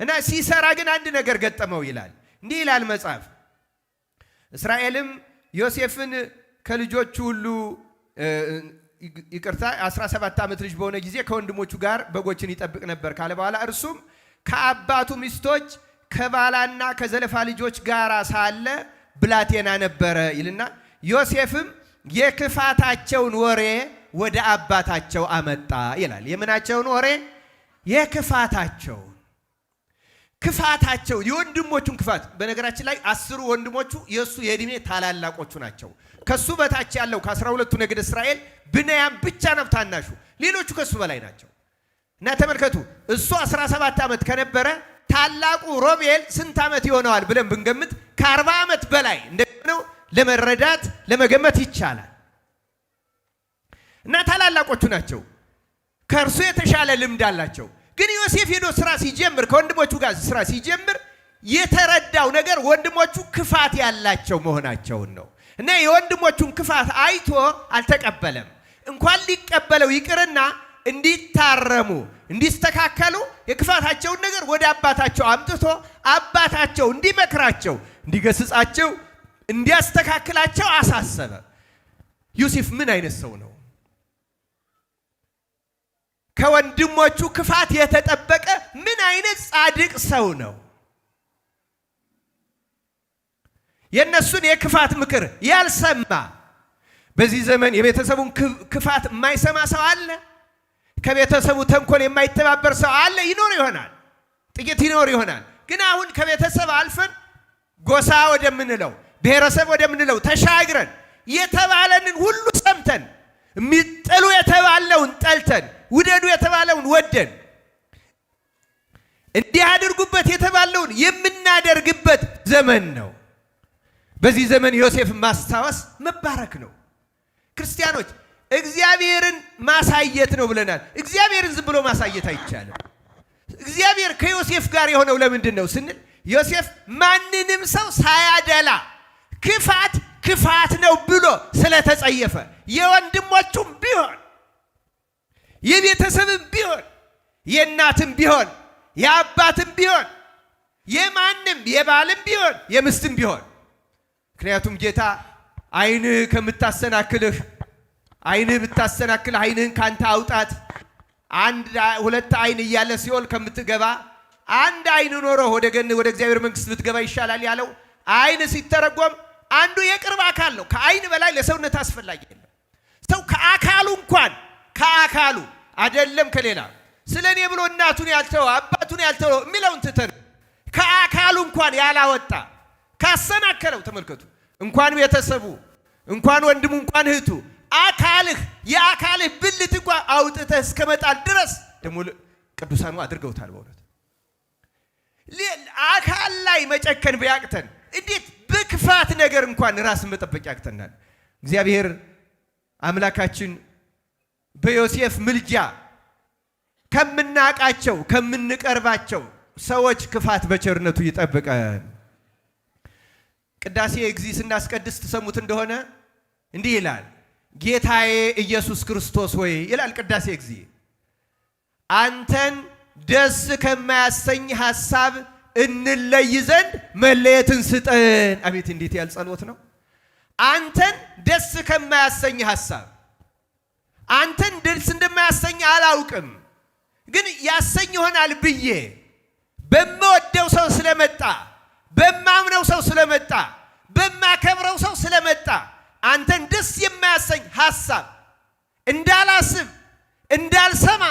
እና ሲሰራ ግን አንድ ነገር ገጠመው ይላል። እንዲህ ይላል መጽሐፍ፣ እስራኤልም ዮሴፍን ከልጆቹ ሁሉ 17 ዓመት ልጅ በሆነ ጊዜ ከወንድሞቹ ጋር በጎችን ይጠብቅ ነበር ካለ በኋላ እርሱም ከአባቱ ሚስቶች ከባላና ከዘለፋ ልጆች ጋር ሳለ ብላቴና ነበረ ይልና ዮሴፍም የክፋታቸውን ወሬ ወደ አባታቸው አመጣ ይላል። የምናቸውን ወሬ? ክፋታቸው የወንድሞቹን ክፋት። በነገራችን ላይ 10 ወንድሞቹ የእሱ የዕድሜ ታላላቆቹ ናቸው። ከሱ በታች ያለው ከ12ቱ ነገድ እስራኤል ብንያም ብቻ ነው ታናሹ፣ ሌሎቹ ከሱ በላይ ናቸው። እና ተመልከቱ፣ እሱ 17 ዓመት ከነበረ ታላቁ ሮቤል ስንት ዓመት ይሆነዋል ብለን ብንገምት ከ40 ዓመት በላይ እንደሆነው ለመረዳት ለመገመት ይቻላል። እና ታላላቆቹ ናቸው፣ ከእርሱ የተሻለ ልምድ አላቸው። ግን ዮሴፍ ሄዶ ስራ ሲጀምር ከወንድሞቹ ጋር ስራ ሲጀምር የተረዳው ነገር ወንድሞቹ ክፋት ያላቸው መሆናቸውን ነው። እና የወንድሞቹን ክፋት አይቶ አልተቀበለም። እንኳን ሊቀበለው ይቅርና እንዲታረሙ እንዲስተካከሉ የክፋታቸውን ነገር ወደ አባታቸው አምጥቶ አባታቸው እንዲመክራቸው፣ እንዲገስጻቸው፣ እንዲያስተካክላቸው አሳሰበ። ዮሴፍ ምን አይነት ሰው ነው? ከወንድሞቹ ክፋት የተጠበቀ ምን አይነት ጻድቅ ሰው ነው? የነሱን የክፋት ምክር ያልሰማ። በዚህ ዘመን የቤተሰቡን ክፋት የማይሰማ ሰው አለ? ከቤተሰቡ ተንኮል የማይተባበር ሰው አለ? ይኖር ይሆናል፣ ጥቂት ይኖር ይሆናል። ግን አሁን ከቤተሰብ አልፈን ጎሳ ወደምንለው ብሔረሰብ ወደምንለው ተሻግረን የተባለንን ሁሉ ሰምተን የሚጠሉ የተባለውን ጠልተን ውደዱ የተባለውን ወደን እንዲህ አድርጉበት የተባለውን የምናደርግበት ዘመን ነው። በዚህ ዘመን ዮሴፍን ማስታወስ መባረክ ነው። ክርስቲያኖች እግዚአብሔርን ማሳየት ነው ብለናል። እግዚአብሔርን ዝም ብሎ ማሳየት አይቻልም። እግዚአብሔር ከዮሴፍ ጋር የሆነው ለምንድን ነው ስንል ዮሴፍ ማንንም ሰው ሳያደላ ክፋት ነው ብሎ ስለተጸየፈ የወንድሞቹም ቢሆን የቤተሰብም ቢሆን የእናትም ቢሆን የአባትም ቢሆን የማንም የባልም ቢሆን የምስትም ቢሆን። ምክንያቱም ጌታ ዓይንህ ከምታሰናክልህ ዓይንህ ብታሰናክል ዓይንህን ካንተ አውጣት፣ ሁለት ዓይን እያለ ሲኦል ከምትገባ አንድ ዓይን ኖሮ ወደ እግዚአብሔር መንግሥት ብትገባ ይሻላል ያለው ዓይን ሲተረጎም አንዱ የቅርብ አካል ነው። ከዓይን በላይ ለሰውነት አስፈላጊ የለም። ሰው ከአካሉ አይደለም ከሌላ ስለኔ ብሎ እናቱን ያልተው አባቱን ያልተው የሚለውን ትተን ከአካሉ እንኳን ያላወጣ ካሰናከለው፣ ተመልከቱ፣ እንኳን ቤተሰቡ እንኳን ወንድሙ እንኳን እህቱ አካልህ የአካልህ ብልት እንኳን አውጥተህ እስከመጣል ድረስ ደግሞ ቅዱሳኑ አድርገውታል። በእውነት አካል ላይ መጨከን ቢያቅተን እንዴት በክፋት ነገር እንኳን ራስን መጠበቅ ያቅተናል? እግዚአብሔር አምላካችን በዮሴፍ ምልጃ ከምናቃቸው ከምንቀርባቸው ሰዎች ክፋት በቸርነቱ ይጠብቀን። ቅዳሴ እግዚእ ስናስቀድስ ተሰሙት እንደሆነ እንዲህ ይላል፣ ጌታዬ ኢየሱስ ክርስቶስ ሆይ ይላል ቅዳሴ እግዚእ፣ አንተን ደስ ከማያሰኝ ሐሳብ እንለይ ዘንድ መለየትን ስጠን። አቤት እንዴት ያለ ጸሎት ነው! አንተን ደስ ከማያሰኝ ሐሳብ፣ አንተን ደስ እንደማያሰኝ አላውቅም፣ ግን ያሰኝ ይሆናል ብዬ በምወደው ሰው ስለመጣ፣ በማምነው ሰው ስለመጣ፣ በማከብረው ሰው ስለመጣ አንተን ደስ የማያሰኝ ሐሳብ እንዳላስብ፣ እንዳልሰማ፣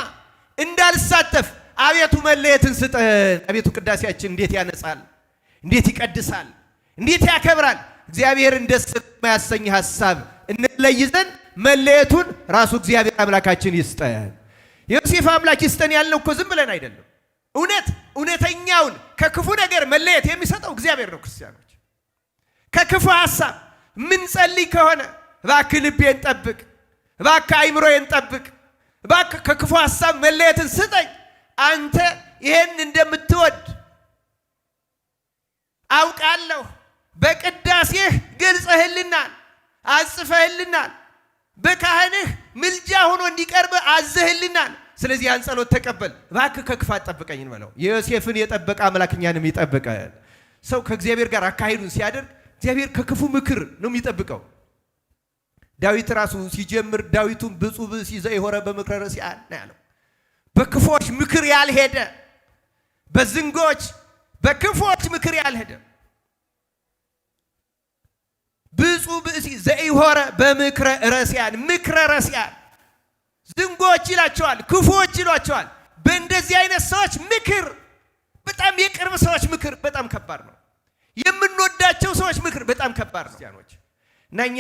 እንዳልሳተፍ አቤቱ መለየትን ስጠን። አቤቱ ቅዳሴያችን እንዴት ያነጻል፣ እንዴት ይቀድሳል፣ እንዴት ያከብራል። እግዚአብሔርን ደስ የማያሰኝ ሐሳብ እንለይ ዘንድ መለየቱን ራሱ እግዚአብሔር አምላካችን ይስጠን። ዮሴፍ አምላክ ይስጠን ያልነው እኮ ዝም ብለን አይደለም። እውነተኛውን ከክፉ ነገር መለየት የሚሰጠው እግዚአብሔር ነው። ክርስቲያኖች ከክፉ ሐሳብ ምን ጸልይ ከሆነ እባክህ ልቤን ጠብቅ፣ እባክህ አይምሮዬን ጠብቅ፣ እባክህ ከክፉ ሐሳብ መለየትን ስጠኝ። አንተ ይሄን እንደምትወድ አውቃለሁ። በቅዳሴህ ገልጸህልናል፣ አጽፈህልናል፣ በካህንህ ምልጃ ሆኖ እንዲቀርብ አዘህልናል። ስለዚህ ያን ጸሎት ተቀበል፣ እባክህ ከክፋት ጠብቀኝ እንበለው። የዮሴፍን የጠበቀ አምላክ እኛንም ይጠብቀን። ሰው ከእግዚአብሔር ጋር አካሄዱን ሲያደርግ እግዚአብሔር ከክፉ ምክር ነው የሚጠብቀው። ዳዊት ራሱ ሲጀምር ዳዊቱን ብፁዕ ብእሲ ዘኢሖረ በምክረ ረሲዓን ነው ያለው። በክፎች ምክር ያልሄደ፣ በዝንጎች በክፎች ምክር ያልሄደ ብፁዕ ብእሲ ዘኢሖረ በምክረ ረሲዓን። ምክረ ረሲዓን ዝንጎች ይላቸዋል፣ ክፉዎች ይሏቸዋል። በእንደዚህ አይነት ሰዎች ምክር፣ በጣም የቅርብ ሰዎች ምክር በጣም ከባድ ነው። የምንወዳቸው ሰዎች ምክር በጣም ከባድ ነው ክርስቲያኖች። እና እኛ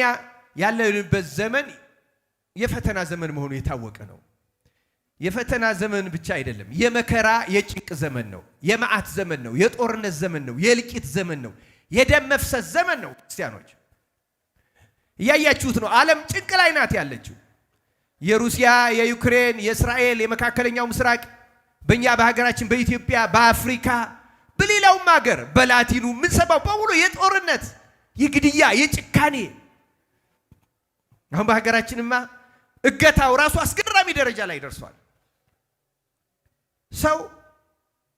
ያለንበት ዘመን የፈተና ዘመን መሆኑ የታወቀ ነው። የፈተና ዘመን ብቻ አይደለም፣ የመከራ የጭንቅ ዘመን ነው፣ የመዓት ዘመን ነው፣ የጦርነት ዘመን ነው፣ የእልቂት ዘመን ነው፣ የደም መፍሰስ ዘመን ነው። ክርስቲያኖች እያያችሁት ነው። ዓለም ጭንቅ ላይ ናት ያለችው። የሩሲያ፣ የዩክሬን፣ የእስራኤል፣ የመካከለኛው ምስራቅ፣ በእኛ በሀገራችን በኢትዮጵያ፣ በአፍሪካ፣ በሌላውም ሀገር በላቲኑ የምንሰማው በሙሉ የጦርነት የግድያ፣ የጭካኔ። አሁን በሀገራችንማ እገታው ራሱ አስገራሚ ደረጃ ላይ ደርሷል። ሰው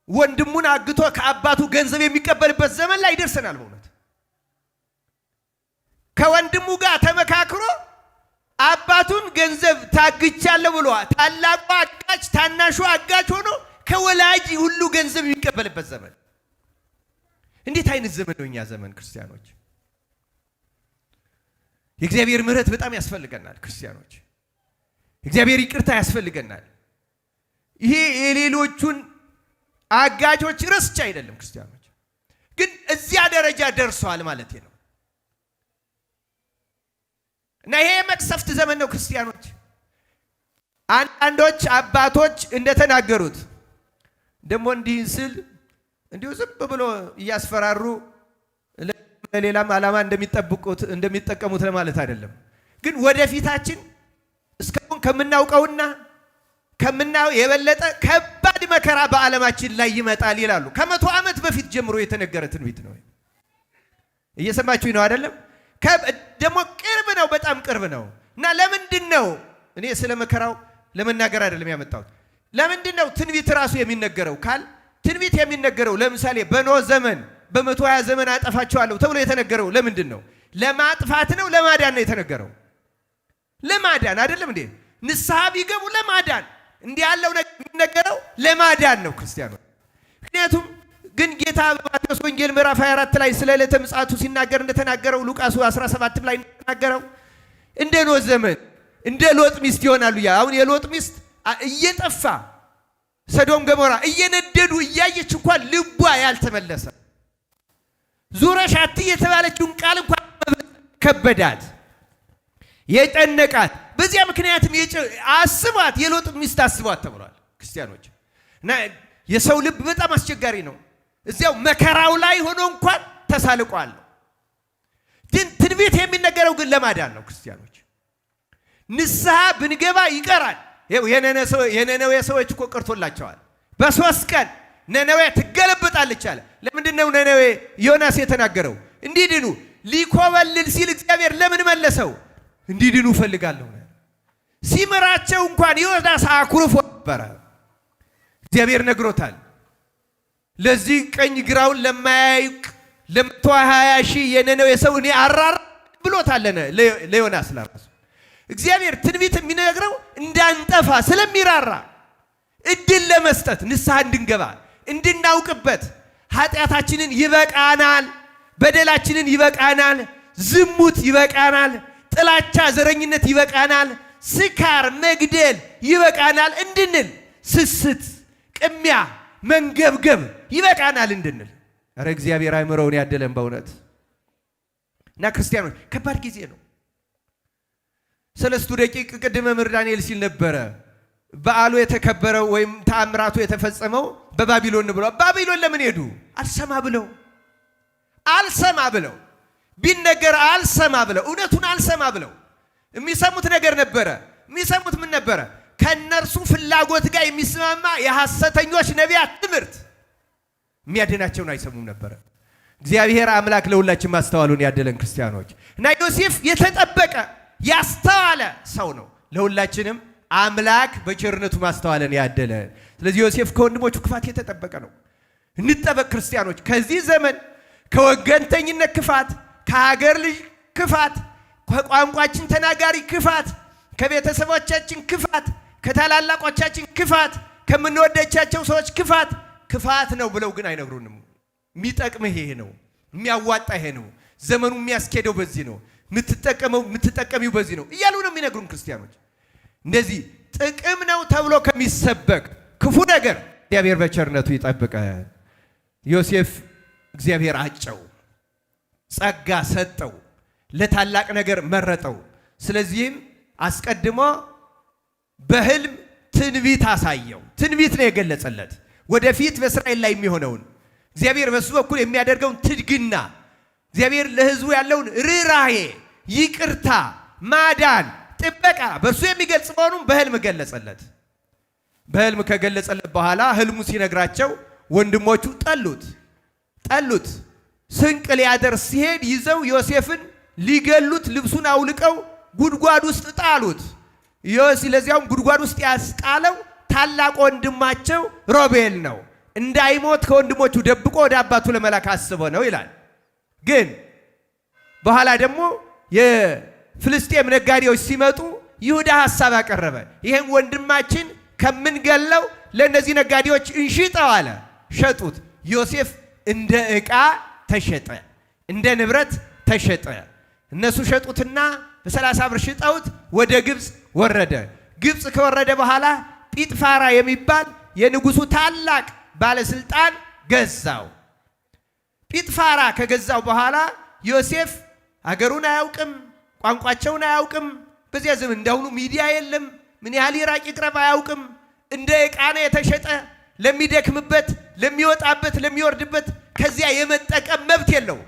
ወንድሙን አግቶ ከአባቱ ገንዘብ የሚቀበልበት ዘመን ላይ ደርሰናል። በእውነት ከወንድሙ ጋር ተመካክሮ አባቱን ገንዘብ ታግቻለሁ ብሎ ታላቁ አጋች ታናሹ አጋች ሆኖ ከወላጅ ሁሉ ገንዘብ የሚቀበልበት ዘመን። እንዴት አይነት ዘመን ነው እኛ ዘመን ክርስቲያኖች? የእግዚአብሔር ምሕረት በጣም ያስፈልገናል ክርስቲያኖች። እግዚአብሔር ይቅርታ ያስፈልገናል። ይሄ የሌሎቹን አጋጆች ረስቻ አይደለም ክርስቲያኖች፣ ግን እዚያ ደረጃ ደርሰዋል ማለት ነው። እና ይሄ መቅሰፍት ዘመን ነው ክርስቲያኖች። አንዳንዶች አባቶች እንደተናገሩት ደግሞ እንዲህ ስል እንዲሁ ዝም ብሎ እያስፈራሩ ለሌላም ዓላማ እንደሚጠቀሙት ለማለት አይደለም። ግን ወደፊታችን እስካሁን ከምናውቀውና ከምናየው የበለጠ ከባድ መከራ በዓለማችን ላይ ይመጣል ይላሉ። ከ100 ዓመት በፊት ጀምሮ የተነገረ ትንቢት ነው። እየሰማችሁኝ ነው አይደለም? ደግሞ ቅርብ ነው፣ በጣም ቅርብ ነው። እና ለምንድን ነው እኔ ስለ መከራው ለመናገር አይደለም ያመጣሁት። ለምንድን ነው ትንቢት ራሱ የሚነገረው ካል ትንቢት የሚነገረው ለምሳሌ በኖህ ዘመን በ120 ዘመን አጠፋቸዋለሁ ተብሎ የተነገረው ለምንድን ነው? ለማጥፋት ነው? ለማዳን ነው የተነገረው? ለማዳን አይደለም እንዴ? ንስሐ ቢገቡ ለማዳን እንዲህ ያለው ነገር የሚነገረው ለማዳን ነው ክርስቲያኖች። ምክንያቱም ግን ጌታ በማቴዎስ ወንጌል ምዕራፍ 24 ላይ ስለ ዕለተ ምጽአቱ ሲናገር እንደተናገረው፣ ሉቃስ 17 ላይ እንደተናገረው እንደ ኖህ ዘመን እንደ ሎጥ ሚስት ይሆናሉ። አሁን የሎጥ ሚስት እየጠፋ ሰዶም ገሞራ እየነደዱ እያየች እንኳን ልቧ ያልተመለሰ ዙረሽ አትይ የተባለችውን ቃል እንኳን ከበዳት። የጨነቃት በዚያ ምክንያትም አስቧት፣ የሎጥ ሚስት አስቧት ተብሏል። ክርስቲያኖች እና የሰው ልብ በጣም አስቸጋሪ ነው። እዚያው መከራው ላይ ሆኖ እንኳን ተሳልቋል። ግን ትንቢት የሚነገረው ግን ለማዳን ነው። ክርስቲያኖች ንስሐ ብንገባ ይቀራል። የነነዌ ሰዎች እኮ ቀርቶላቸዋል። በ3 ቀን ነነዌ ትገለበጣለች አለ። ለምንድን ነው ነነዌ ዮናስ የተናገረው? እንዲድኑ ሊኮበልል ሲል እግዚአብሔር ለምን መለሰው? እንዲድኑ ፈልጋለሁ። ሲመራቸው እንኳን ዮናስ አኩርፎ ነበረ። እግዚአብሔር ነግሮታል። ለዚህ ቀኝ ግራውን ለማያውቅ ለ120 ሺህ የነነዌ ሰው እኔ አራራ ብሎታል ለዮናስ ለራሱ። እግዚአብሔር ትንቢት የሚነግረው እንዳንጠፋ ስለሚራራ እድል ለመስጠት ንስሐ እንድንገባ እንድናውቅበት፣ ኃጢአታችንን ይበቃናል፣ በደላችንን ይበቃናል፣ ዝሙት ይበቃናል፣ ጥላቻ ዘረኝነት ይበቃናል፣ ስካር መግደል ይበቃናል እንድንል፣ ስስት ቅሚያ መንገብገብ ይበቃናል እንድንል። ኧረ እግዚአብሔር አይምሮውን ያደለን በእውነት እና ክርስቲያኖች ከባድ ጊዜ ነው። 3 ደቂቅ ቅድመ መምህር ዳንኤል ሲል ነበረ በዓሉ የተከበረው ወይም ተአምራቱ የተፈጸመው በባቢሎን ብሎ። ባቢሎን ለምን ሄዱ? አልሰማ ብለው ቢነገር አልሰማ ብለው እውነቱን አልሰማ ብለው የሚሰሙት ነገር ነበረ። የሚሰሙት ምን ነበረ? ከነርሱ ፍላጎት ጋር የሚስማማ የሐሰተኞች ነቢያት ትምህርት። የሚያድናቸውን አይሰሙም ነበረ። እግዚአብሔር አምላክ ለሁላችን ማስተዋሉን ያደለን ክርስቲያኖች እና ዮሴፍ የተጠበቀ ያስተዋለ ሰው ነው። ለሁላችንም አምላክ በቸርነቱ ማስተዋልን ያደለን። ስለዚህ ዮሴፍ ከወንድሞቹ ክፋት የተጠበቀ ነው። እንጠበቅ ክርስቲያኖች። ከዚህ ዘመን ከወገንተኝነት ክፋት፣ ከሀገር ልጅ ክፋት፣ ከቋንቋችን ተናጋሪ ክፋት፣ ከቤተሰቦቻችን ክፋት፣ ከታላላቆቻችን ክፋት፣ ከምንወደቻቸው ሰዎች ክፋት ነው ብለው ግን አይነግሩንም። የሚጠቅምህ ይሄ ነው፣ የሚያዋጣ ይሄ ነው፣ ዘመኑ የሚያስኬደው በዚህ ነው፣ የምትጠቀሚው በዚህ ነው እያሉ ነው የሚነግሩን ክርስቲያኖች። እንደዚህ ጥቅም ነው ተብሎ ከሚሰበክ ክፉ ነገር እግዚአብሔር በቸርነቱ ይጠብቀን። ዮሴፍ እግዚአብሔር አጨው፣ ጸጋ ሰጠው፣ ለታላቅ ነገር መረጠው። ስለዚህም አስቀድሞ በህልም ትንቢት አሳየው። ትንቢት ነው የገለጸለት ወደፊት በእስራኤል ላይ የሚሆነውን እግዚአብሔር በሱ በኩል የሚያደርገውን ትድግና፣ እግዚአብሔር ለሕዝቡ ያለውን ርኅራኄ፣ ይቅርታ፣ ማዳን፣ ጥበቃ በሱ የሚገልጽ መሆኑን በህልም ገለጸለት። በህልም ከገለጸለት በኋላ ህልሙ ሲነግራቸው ወንድሞቹ ጠሉት። ስንቅ ሊያደርስ ሲሄድ ይዘው ዮሴፍን ሊገሉት ልብሱን አውልቀው ጉድጓድ ውስጥ ጣሉት። ለዚያውም ጉድጓድ ውስጥ ያስጣለው ታላቅ ወንድማቸው ሮቤል ነው። እንዳይሞት ከወንድሞቹ ደብቆ ወደ አባቱ ለመላክ አስቦ ነው ይላል። ግን በኋላ ደግሞ የፍልስጤም ነጋዴዎች ሲመጡ ይሁዳ ሐሳብ አቀረበ። ይሄን ወንድማችን ከምንገለው ለነዚህ ነጋዴዎች እንሽጠው አለ። ሸጡት። ዮሴፍ እንደ ዕቃ ተሸጠ፣ እንደ ንብረት ተሸጠ። እነሱ ሸጡትና በ30 ብር ሽጠውት ወደ ግብፅ ወረደ። ግብፅ ከወረደ በኋላ ጲጥፋራ የሚባል የንጉሱ ታላቅ ባለስልጣን ገዛው። ጲጥፋራ ከገዛው በኋላ ዮሴፍ አገሩን አያውቅም፣ ቋንቋቸውን አያውቅም። በዚያ ዘመን እንዳሁኑ ሚዲያ የለም። ምን ያህል ይራቅ ይቅረብ አያውቅም። እንደ ዕቃ ነው የተሸጠ። ለሚደክምበት፣ ለሚወጣበት፣ ለሚወርድበት ከዚያ የመጠቀም መብት የለው።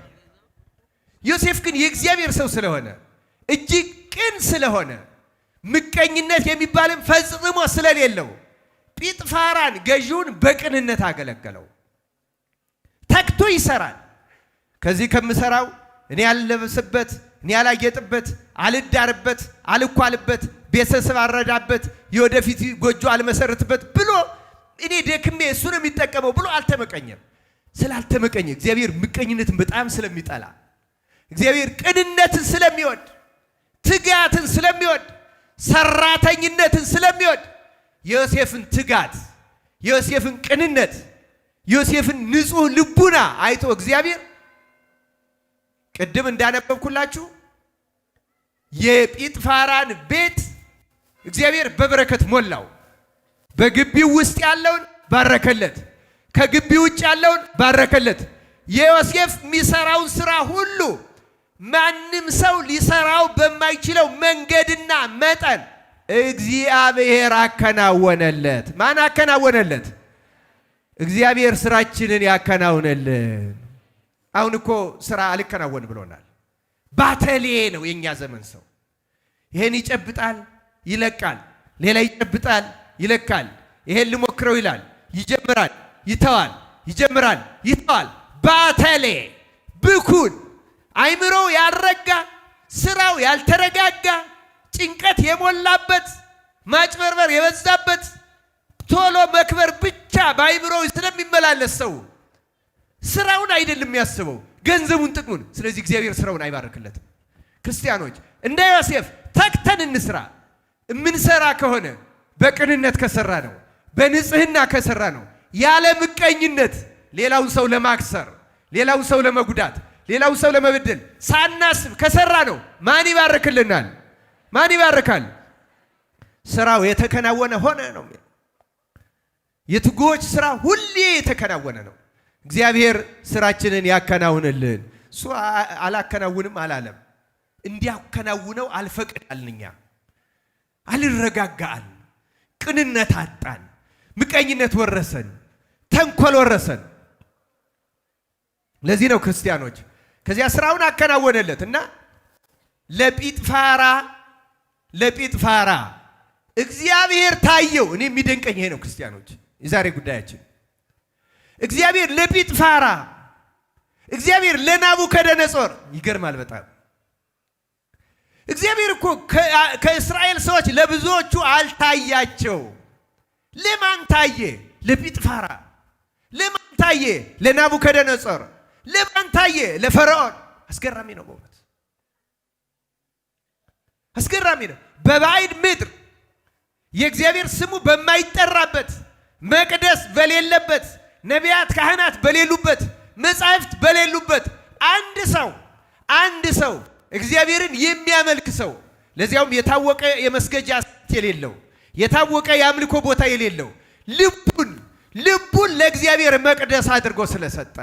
ዮሴፍ ግን የእግዚአብሔር ሰው ስለሆነ እጅግ ቅን ስለሆነ ምቀኝነት የሚባልም ፈጽሞ ስለሌለው ጲጥፋራን ገዢውን በቅንነት አገለገለው። ተክቶ ይሰራል። ከዚህ ከምሰራው እኔ ያልለብስበት፣ እኔ ያላጌጥበት፣ አልዳርበት፣ አልኳልበት፣ ቤተሰብ አልረዳበት፣ የወደፊት ጎጆ አልመሰርትበት ብሎ እኔ ደክሜ እሱ ነው የሚጠቀመው ብሎ አልተመቀኘም። ስላልተመቀኘ እግዚአብሔር ምቀኝነትን በጣም ስለሚጠላ፣ እግዚአብሔር ቅንነትን ስለሚወድ፣ ትጋትን ስለሚወድ፣ ሰራተኝነትን ስለሚወድ የዮሴፍን ትጋት፣ የዮሴፍን ቅንነት፣ ዮሴፍን ንጹህ ልቡና አይቶ እግዚአብሔር ቅድም እንዳነበብኩላችሁ የጲጥፋራን ቤት እግዚአብሔር በበረከት ሞላው። በግቢው ውስጥ ያለውን ባረከለት፣ ከግቢው ውጭ ያለውን ባረከለት። የዮሴፍ የሚሰራውን ስራ ሁሉ ማንም ሰው ሊሰራው በማይችለው መንገድና መጠን እግዚአብሔር አከናወነለት። ማን አከናወነለት? እግዚአብሔር ስራችንን ያከናውነልን። አሁን እኮ ስራ አልከናወን ብሎናል። ባተሌ ነው የኛ ዘመን ሰው። ይሄን ይጨብጣል ይለቃል፣ ሌላ ይጨብጣል ይለቃል። ይሄን ልሞክረው ይላል፣ ይጀምራል ይተዋል፣ ይጀምራል ይተዋል። ባተሌ ብኩን፣ አይምሮው ያልረጋ፣ ስራው ያልተረጋጋ፣ ጭንቀት የሞላበት፣ ማጭበርበር የበዛበት፣ ቶሎ መክበር ብቻ በአይምሮው ስለሚመላለስ ሰው ስራውን አይደለም የሚያስበው፣ ገንዘቡን፣ ጥቅሙን። ስለዚህ እግዚአብሔር ስራውን አይባርክለትም። ክርስቲያኖች እንደ ዮሴፍ ተግተን እንስራ። የምንሰራ ከሆነ በቅንነት ከሰራ ነው፣ በንጽህና ከሰራ ነው፣ ያለ ምቀኝነት ሌላውን ሰው ለማክሰር፣ ሌላውን ሰው ለመጉዳት፣ ሌላውን ሰው ለመበደል ሳናስብ ከሰራ ነው። ማን ይባርክልናል? ማን ይባርካል? ስራው የተከናወነ ሆነ ነው። የትጉዎች ስራ ሁሌ የተከናወነ ነው። እግዚአብሔር ስራችንን ያከናውንልን። እሱ አላከናውንም አላለም። እንዲያከናውነው አልፈቅዳልን። እኛ አልረጋጋል። ቅንነት አጣን። ምቀኝነት ወረሰን። ተንኮል ወረሰን። ለዚህ ነው ክርስቲያኖች ከዚያ ስራውን አከናወነለት እና ለጲጥፋራ እግዚአብሔር ታየው። እኔ የሚደንቀኝ ይሄ ነው ክርስቲያኖች፣ የዛሬ ጉዳያችን እግዚአብሔር ለጲጥፋራ፣ እግዚአብሔር ለናቡከደነጾር። ይገርማል በጣም። እግዚአብሔር እኮ ከእስራኤል ሰዎች ለብዙዎቹ አልታያቸው። ለማን ታየ? ለጲጥፋራ። ለማን ታየ? ለናቡከደነጾር። ለማን ታየ? ለፈርዖን። አስገራሚ ነው በእውነት አስገራሚ ነው። በባዕድ ምድር የእግዚአብሔር ስሙ በማይጠራበት መቅደስ በሌለበት ነቢያት ካህናት በሌሉበት መጻሕፍት በሌሉበት አንድ ሰው እግዚአብሔርን የሚያመልክ ሰው፣ ለዚያውም የታወቀ የመስገጃ ስፍራ የሌለው፣ የታወቀ የአምልኮ ቦታ የሌለው፣ ልቡን ለእግዚአብሔር መቅደስ አድርጎ ስለሰጠ፣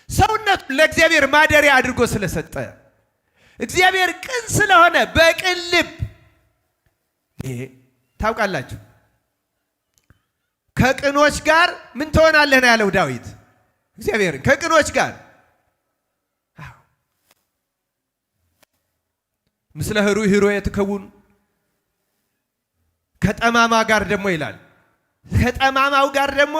ሰውነቱን ለእግዚአብሔር ማደሪያ አድርጎ ስለሰጠ፣ እግዚአብሔር ቅን ስለሆነ በቅን ልብ ታውቃላችሁ፣ ከቅኖች ጋር ምን ትሆናለህ ነው ያለው ዳዊት። እግዚአብሔርን ከቅኖች ጋር ምስለ ህሩይ ህሩይ ትከውን፣ ከጠማማ ጋር ደግሞ ይላል፣ ከጠማማው ጋር ደግሞ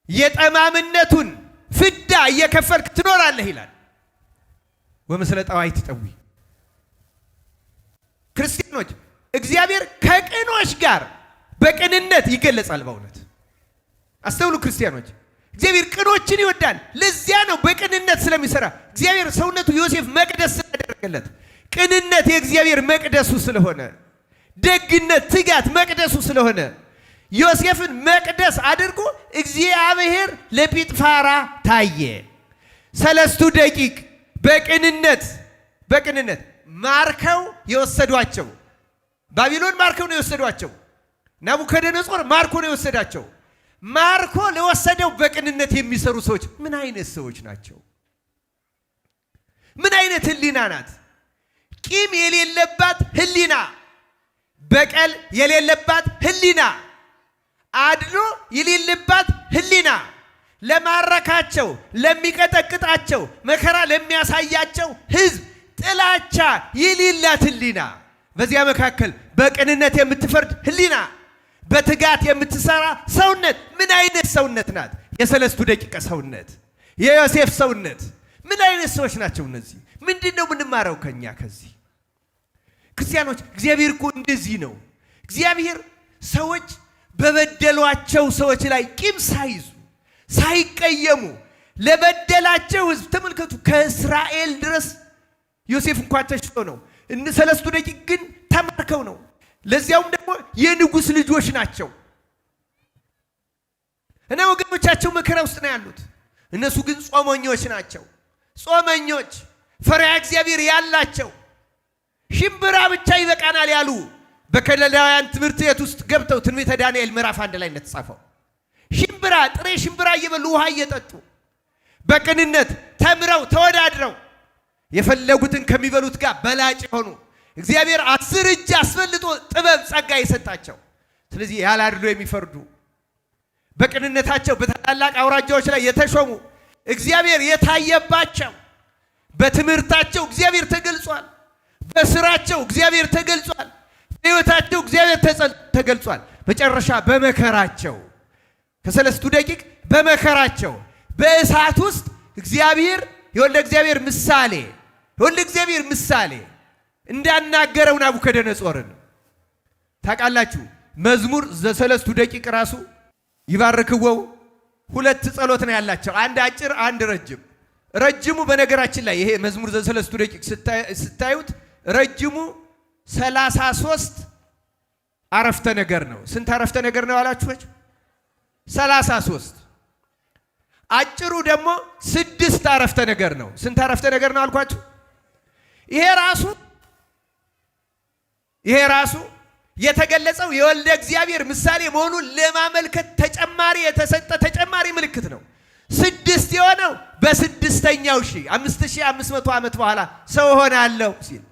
የጠማምነቱን ፍዳ እየከፈልክ ትኖራለህ ይላል። ወምስለ ጠዋይ ትጠዊ። ክርስቲያኖች እግዚአብሔር ከቅኖች ጋር በቅንነት ይገለጻል። በእውነት አስተውሉ ክርስቲያኖች፣ እግዚአብሔር ቅኖችን ይወዳል። ለዚያ ነው በቅንነት ስለሚሰራ እግዚአብሔር ሰውነቱ ዮሴፍ መቅደስ ስላደረገለት፣ ቅንነት የእግዚአብሔር መቅደሱ ስለሆነ፣ ደግነት፣ ትጋት መቅደሱ ስለሆነ ዮሴፍን መቅደስ አድርጎ እግዚአብሔር ለጲጥፋራ ታየ። 3 ደቂቅ በቅንነት ማርከው የወሰዷቸው፣ ባቢሎን ማርከው ነው የወሰዷቸው። ናቡከደነጾር ማርኮ ነው የወሰዳቸው። ማርኮ ለወሰደው በቅንነት የሚሰሩ ሰዎች ምን አይነት ሰዎች ናቸው? ምን አይነት ህሊና ናት? ቂም የሌለባት ህሊና፣ በቀል የሌለባት ህሊና፣ አድሎ የሌለባት ህሊና፣ ለማረካቸው፣ ለሚቀጠቅጣቸው፣ መከራ ለሚያሳያቸው ህዝብ ጥላቻ የሌላት ህሊና፣ በዚያ መካከል በቅንነት የምትፈርድ ህሊና፣ በትጋት የምትሰራ ሰውነት ምን አይነት ሰውነት ናት? የ3 ደቂቅ ሰውነት፣ የዮሴፍ ሰውነት። ምን አይነት ሰዎች ናቸው እነዚህ? ምንድን ነው የምንማረው ከኛ ከዚህ? ክርስቲያኖች እግዚአብሔር እኮ እንደዚህ ነው። እግዚአብሔር ሰዎች በበደሏቸው ሰዎች ላይ ቂም ሳይዙ ሳይቀየሙ ለበደላቸው ህዝብ ተመልከቱ። ከእስራኤል ድረስ ዮሴፍ እንኳን ተሽጦ ነው። 3 ደቂቅ ግን ተማርከው ነው። ለዚያውም ደግሞ የንጉሥ ልጆች ናቸው እና ወገኖቻቸው መከራ ውስጥ ነው ያሉት። እነሱ ግን ጾመኞች ናቸው። ጾመኞች፣ ፈሪሃ እግዚአብሔር ያላቸው፣ ሽምብራ ብቻ ይበቃናል ያሉ በከለዳውያን ትምህርት ቤት ውስጥ ገብተው ትንቢተ ዳንኤል ምዕራፍ 1 ላይ እንደተጻፈው ሽምብራ፣ ጥሬ ሽምብራ እየበሉ ውሃ እየጠጡ በቅንነት ተምረው ተወዳድረው የፈለጉትን ከሚበሉት ጋር በላጭ ሆኑ። እግዚአብሔር 10 እጅ አስፈልጦ ጥበብ ጸጋ የሰጣቸው። ስለዚህ ያላድሎ የሚፈርዱ በቅንነታቸው በታላላቅ አውራጃዎች ላይ የተሾሙ እግዚአብሔር የታየባቸው፣ በትምህርታቸው እግዚአብሔር ተገልጿል፣ በስራቸው እግዚአብሔር ተገልጿል፣ በሕይወታቸው እግዚአብሔር ተገልጿል። መጨረሻ በመከራቸው ከሰለስቱ ደቂቅ በመከራቸው በእሳት ውስጥ እግዚአብሔር የወልደ እግዚአብሔር ምሳሌ እንዳናገረው ናቡከደነጾርን ታውቃላችሁ። መዝሙር ዘሰለስቱ ደቂቅ ራሱ ይባርክወው 2 ጸሎት ነው ያላቸው፣ አንድ አጭር አንድ ረጅም። ረጅሙ በነገራችን ላይ ይሄ መዝሙር ዘሰለስቱ ደቂቅ ስታዩት ረጅሙ 33 አረፍተ ነገር ነው። ስንት አረፍተ ነገር ነው አላችሁ? 33። አጭሩ ደግሞ 6 አረፍተ ነገር ነው። ስንት አረፍተ ነገር ነው አልኳችሁ? ይሄ ራሱ የተገለጸው የወልደ እግዚአብሔር ምሳሌ መሆኑን ለማመልከት ተጨማሪ የተሰጠ ተጨማሪ ምልክት ነው። 6 የሆነው በ6ኛው 5500 ዓመት በኋላ ሰው ሆናለሁ ሲል፣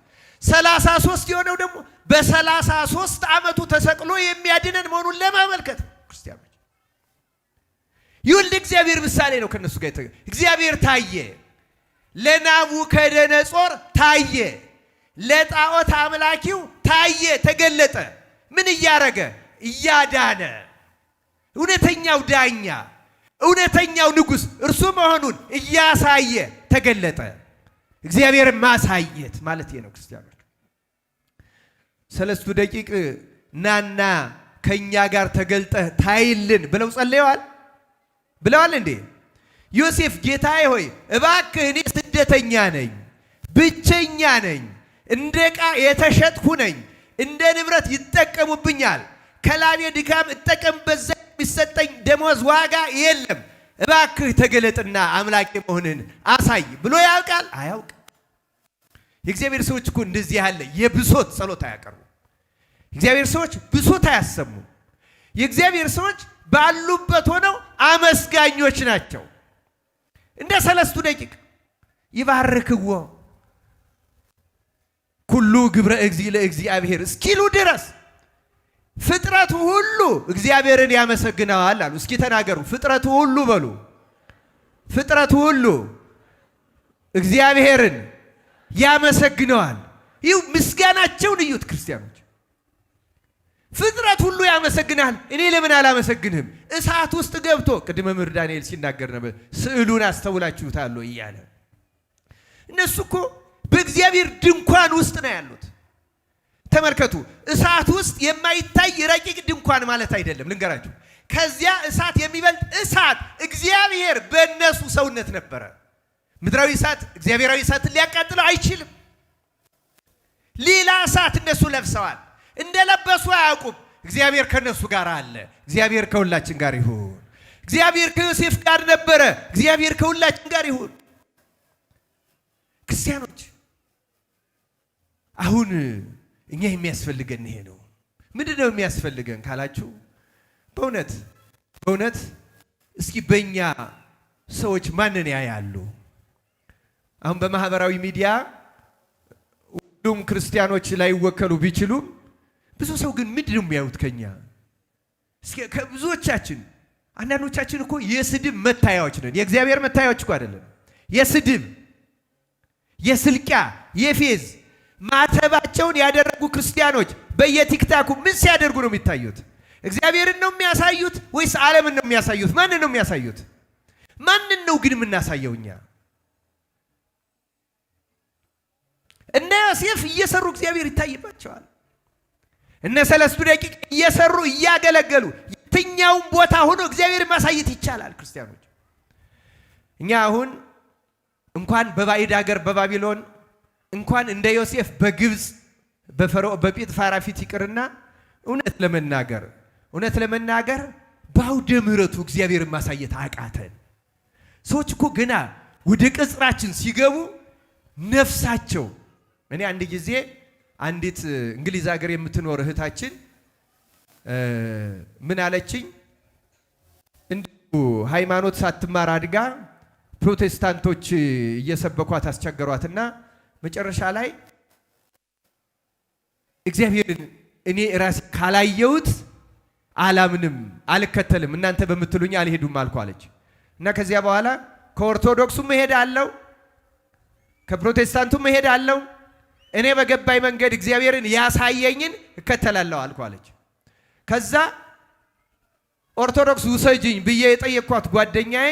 33 የሆነው ደግሞ በ33 ዓመቱ ተሰቅሎ የሚያድነን መሆኑን ለማመልከት ክርስቲያኖች የወልደ እግዚአብሔር ምሳሌ ነው። ከነሱ ጋር እግዚአብሔር ታየ፣ ለናቡከደነጾር ታየ፣ ለጣዖት አምላኪው ታየ፣ ተገለጠ። ምን እያረገ? እያዳነ። እውነተኛው ዳኛ፣ እውነተኛው ንጉሥ እርሱ መሆኑን እያሳየ ተገለጠ። እግዚአብሔር ማሳየት ማለት ነው። ክርስቲያኖች ሰለስቱ ደቂቅ ናና ከኛ ጋር ተገልጠህ ታይልን ብለው ብለዋል እንዴ? ዮሴፍ ጌታዬ ሆይ እባክህ እኔ ስደተኛ ነኝ፣ ብቸኛ ነኝ፣ እንደ ዕቃ የተሸጥኩ ነኝ፣ እንደ ንብረት ይጠቀሙብኛል፣ ከላቤ ድካም እጠቀምበት ዘንድ የሚሰጠኝ ደሞዝ ዋጋ የለም፣ እባክህ ተገለጥና አምላኬ መሆንን አሳይ ብሎ ያውቃል? አያውቅ። የእግዚአብሔር ሰዎች እኮ እንደዚህ ያለ የብሶት ጸሎት አያቀርቡ። የእግዚአብሔር ሰዎች ብሶት አያሰሙ። የእግዚአብሔር ሰዎች ባሉበት ሆነው አመስጋኞች ናቸው። እንደ ሰለስቱ ደቂቅ ይባርክዎ ኩሉ ግብረ እግዚእ ለእግዚአብሔር እስኪሉ ድረስ ፍጥረቱ ሁሉ እግዚአብሔርን ያመሰግነዋል አሉ። እስኪ ተናገሩ። ፍጥረቱ ሁሉ በሉ። ፍጥረቱ ሁሉ እግዚአብሔርን ያመሰግነዋል። ይህ ምስጋናቸውን እዩት ክርስቲያኖች። ፍጥረት ሁሉ ያመሰግናል፣ እኔ ለምን አላመሰግንህም? እሳት ውስጥ ገብቶ ቅድመ መምህር ዳንኤል ሲናገር ነበር። ስዕሉን አስተውላችሁታል እያለ እነሱ እኮ በእግዚአብሔር ድንኳን ውስጥ ነው ያሉት። ተመልከቱ። እሳት ውስጥ የማይታይ ረቂቅ ድንኳን ማለት አይደለም። ልንገራችሁ፣ ከዚያ እሳት የሚበልጥ እሳት እግዚአብሔር በእነሱ ሰውነት ነበረ። ምድራዊ እሳት እግዚአብሔራዊ እሳትን ሊያቃጥለው አይችልም። ሌላ እሳት እነሱ ለብሰዋል። እንደለበሱ አያውቁም። እግዚአብሔር ከነሱ ጋር አለ። እግዚአብሔር ከሁላችን ጋር ይሁን። እግዚአብሔር ከዮሴፍ ጋር ነበረ። እግዚአብሔር ከሁላችን ጋር ይሁን። ክርስቲያኖች አሁን እኛ የሚያስፈልገን ይሄ ነው። ምንድን ነው የሚያስፈልገን ካላችሁ፣ በእውነት እስኪ በእኛ ሰዎች ማንን ያያሉ? አሁን በማህበራዊ ሚዲያ ሁሉም ክርስቲያኖች ላይ ወከሉ ቢችሉም ብዙ ሰው ግን ምንድን ነው የሚያዩት ከኛ? እስኪ ከብዙዎቻችን አንዳንዶቻችን እኮ የስድብ መታያዎች ነን። የእግዚአብሔር መታያዎች እኮ አይደለም። የስድብ፣ የስልቂያ፣ የፌዝ ማተባቸውን ያደረጉ ክርስቲያኖች በየቲክታኩ ምን ሲያደርጉ ነው የሚታዩት? እግዚአብሔርን ነው የሚያሳዩት ወይስ ዓለምን ነው የሚያሳዩት? ማንን ነው የሚያሳዩት? ማንን ነው ግን የምናሳየው እኛ? እነ ዮሴፍ እየሰሩ እግዚአብሔር ይታይባቸዋል። እነ ሰለስቱ ደቂቅ እየሰሩ እያገለገሉ የትኛውም ቦታ ሆኖ እግዚአብሔር ማሳየት ይቻላል። ክርስቲያኖች እኛ አሁን እንኳን በባዕድ ሀገር በባቢሎን እንኳን እንደ ዮሴፍ በግብፅ በጲጥፋራ ፊት ይቅርና እውነት ለመናገር በአውደ ምሕረቱ እግዚአብሔርን ማሳየት አቃተን። ሰዎች እኮ ገና ወደ ቅጽራችን ሲገቡ ነፍሳቸው እኔ አንድ ጊዜ አንዲት እንግሊዝ ሀገር የምትኖር እህታችን ምን አለችኝ? እንዲሁ ሃይማኖት ሳትማር አድጋ ፕሮቴስታንቶች እየሰበኳት አስቸገሯትና መጨረሻ ላይ እግዚአብሔርን እኔ ራሴ ካላየሁት አላምንም አልከተልም እናንተ በምትሉኝ አልሄዱም አልኳለች። እና ከዚያ በኋላ ከኦርቶዶክሱም እሄዳለሁ ከፕሮቴስታንቱም እሄዳለሁ እኔ በገባይ መንገድ እግዚአብሔርን ያሳየኝን እከተላለሁ አልኳለች። ከዛ ኦርቶዶክስ ውሰጂኝ ብዬ የጠየቅኳት ጓደኛዬ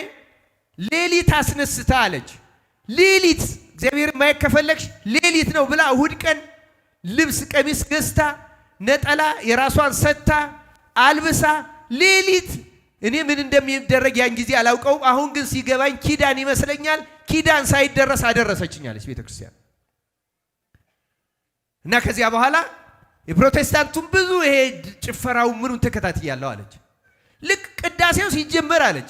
ሌሊት አስነስታ አለች። ሌሊት እግዚአብሔር ማየት ከፈለግሽ ሌሊት ነው ብላ እሁድ ቀን ልብስ ቀሚስ ገዝታ ነጠላ የራሷን ሰጥታ አልብሳ ሌሊት እኔ ምን እንደሚደረግ ያን ጊዜ አላውቀውም። አሁን ግን ሲገባኝ ኪዳን ይመስለኛል ኪዳን ሳይደረስ አደረሰችኝ አለች ቤተክርስቲያን። እና ከዚያ በኋላ የፕሮቴስታንቱን ብዙ ይሄ ጭፈራው ምኑን ተከታትያለሁ አለች። ልክ ቅዳሴው ሲጀመር አለች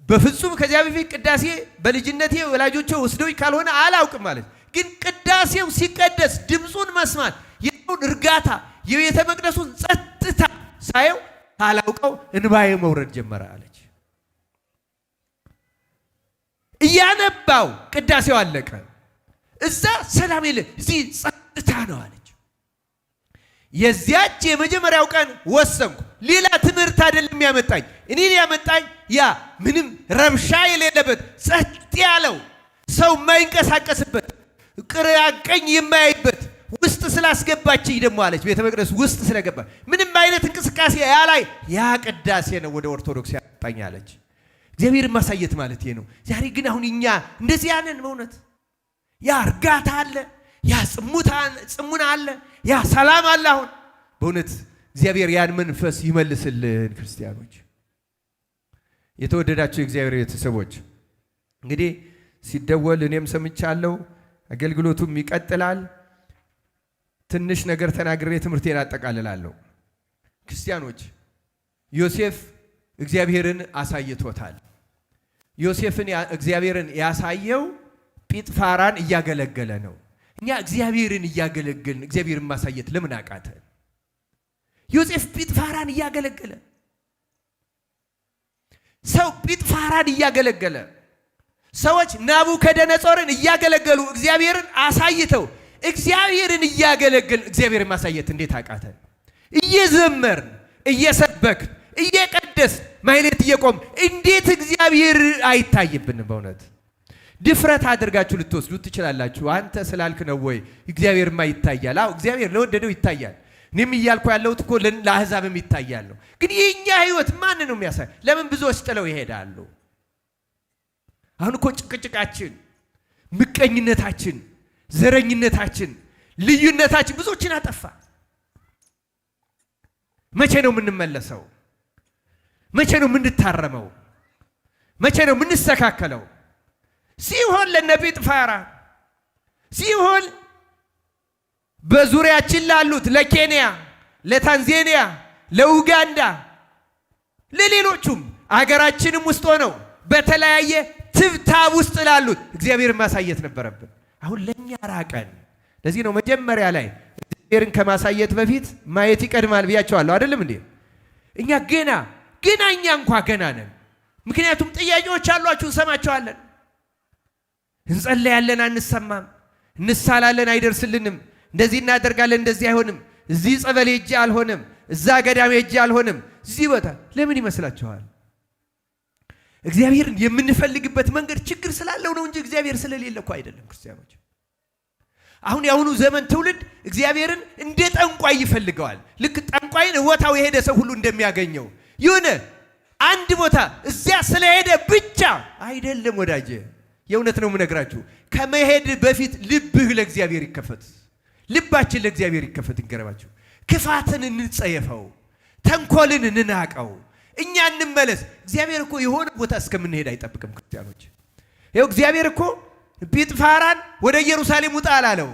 በፍጹም ከዚያ በፊት ቅዳሴ በልጅነቴ ወላጆቼ ወስደውኝ ካልሆነ አላውቅም ማለት ግን ቅዳሴው ሲቀደስ ድምጹን መስማት የውን እርጋታ የቤተ መቅደሱን ጸጥታ ሳየው ታላውቀው እንባዬ መውረድ ጀመረ አለች። እያነባው ቅዳሴው አለቀ። እዛ ሰላም የለ እዚህ ጸጥታ ነው አለች። የዚያች የመጀመሪያው ቀን ወሰንኩ። ሌላ ትምህርት አይደለም ያመጣኝ እኔን ያመጣኝ ያ ምንም ረብሻ የሌለበት ጸጥ ያለው ሰው የማይንቀሳቀስበት ግራ ቀኝ የማያይበት ውስጥ ስላስገባችኝ ደግሞ አለች ቤተ መቅደስ ውስጥ ስለገባ ምንም አይነት እንቅስቃሴ ያላይ ያ ቅዳሴ ነው ወደ ኦርቶዶክስ ያጣኝ አለች። እግዚአብሔርን ማሳየት ማለት ይሄ ነው። ዛሬ ግን አሁን እኛ እንደዚህ ያንን በእውነት ያ እርጋታ አለ ያ ጽሙና አለ ያ ሰላም አለ። አሁን በእውነት እግዚአብሔር ያን መንፈስ ይመልስልን። ክርስቲያኖች የተወደዳችሁ የእግዚአብሔር ቤተሰቦች እንግዲህ ሲደወል እኔም ሰምቻለሁ አገልግሎቱም ይቀጥላል። ትንሽ ነገር ተናግሬ ትምህርቴን አጠቃልላለሁ። ክርስቲያኖች ዮሴፍ እግዚአብሔርን አሳይቶታል። ዮሴፍን እግዚአብሔርን ያሳየው ጲጥፋራን እያገለገለ ነው። እኛ እግዚአብሔርን እያገለገልን እግዚአብሔርን ማሳየት ለምን አቃተን? ዮሴፍ ጲጥፋራን እያገለገለ ሰው ጲጥፋራን እያገለገለ ሰዎች ናቡከደነጾርን እያገለገሉ እግዚአብሔርን አሳይተው እግዚአብሔርን እያገለገልን እግዚአብሔርን ማሳየት እንዴት አቃተን? እየዘመርን እየሰበክን እየቀደስ ማይሌት እየቆም እንዴት እግዚአብሔር አይታይብንም? በእውነት ድፍረት አድርጋችሁ ልትወስዱት ትችላላችሁ። አንተ ስላልክ ነው ወይ እግዚአብሔርማ ይታያል? አዎ እግዚአብሔር ለወደደው ይታያል። እኔም እያልኩ ያለሁት እኮ ለአሕዛብም ይታያል ነው። ግን የኛ ህይወት ማን ነው የሚያሳይ? ለምን ብዙዎች ጥለው ይሄዳሉ? አሁን እኮ ጭቅጭቃችን፣ ምቀኝነታችን፣ ዘረኝነታችን፣ ልዩነታችን ብዙዎችን አጠፋ። መቼ ነው የምንመለሰው? መቼ ነው የምንታረመው? መቼ ነው የምንስተካከለው? ሲሆን ለነ ጲጥፋራ ሲሆን በዙሪያችን ላሉት ለኬንያ፣ ለታንዛኒያ፣ ለኡጋንዳ፣ ለሌሎቹም አገራችንም ውስጥ ሆነው በተለያየ ትብታብ ውስጥ ላሉት እግዚአብሔር ማሳየት ነበረብን። አሁን ለኛ ራቀን። ለዚህ ነው መጀመሪያ ላይ እግዚአብሔርን ከማሳየት በፊት ማየት ይቀድማል ብያቸዋለሁ። አይደለም እንዴ? እኛ ገና እኛ እንኳን ገና ነን። ምክንያቱም ጥያቄዎች አሏችሁ፣ እንሰማቸዋለን። እንጸልያለን፣ አንሰማም። እንሳላለን፣ አይደርስልንም። እንደዚህ እናደርጋለን፣ እንደዚህ አይሆንም። እዚህ ጸበል ሄጄ አልሆነም፣ እዛ ገዳም ሄጄ አልሆነም። እዚህ ቦታ ለምን ይመስላችኋል? እግዚአብሔርን የምንፈልግበት መንገድ ችግር ስላለው ነው እንጂ እግዚአብሔር ስለሌለ እኮ አይደለም። ክርስቲያኖች አሁን የአሁኑ ዘመን ትውልድ እግዚአብሔርን እንደ ጠንቋይ ይፈልገዋል። ልክ ጠንቋይን ቦታው የሄደ ሰው ሁሉ እንደሚያገኘው የሆነ አንድ ቦታ እዚያ ስለሄደ ብቻ አይደለም። ወዳጄ የእውነት ነው የምነግራችሁ። ከመሄድ በፊት ልብህ ለእግዚአብሔር ይከፈት፣ ልባችን ለእግዚአብሔር ይከፈት። እንገረባችሁ። ክፋትን እንጸየፈው፣ ተንኮልን እንናቀው፣ እኛ እንመለስ። እግዚአብሔር እኮ የሆነ ቦታ እስከምንሄድ አይጠብቅም። ክርስቲያኖች ይኸው እግዚአብሔር እኮ ጲጥፋራን ወደ ኢየሩሳሌም ውጣ አላለው።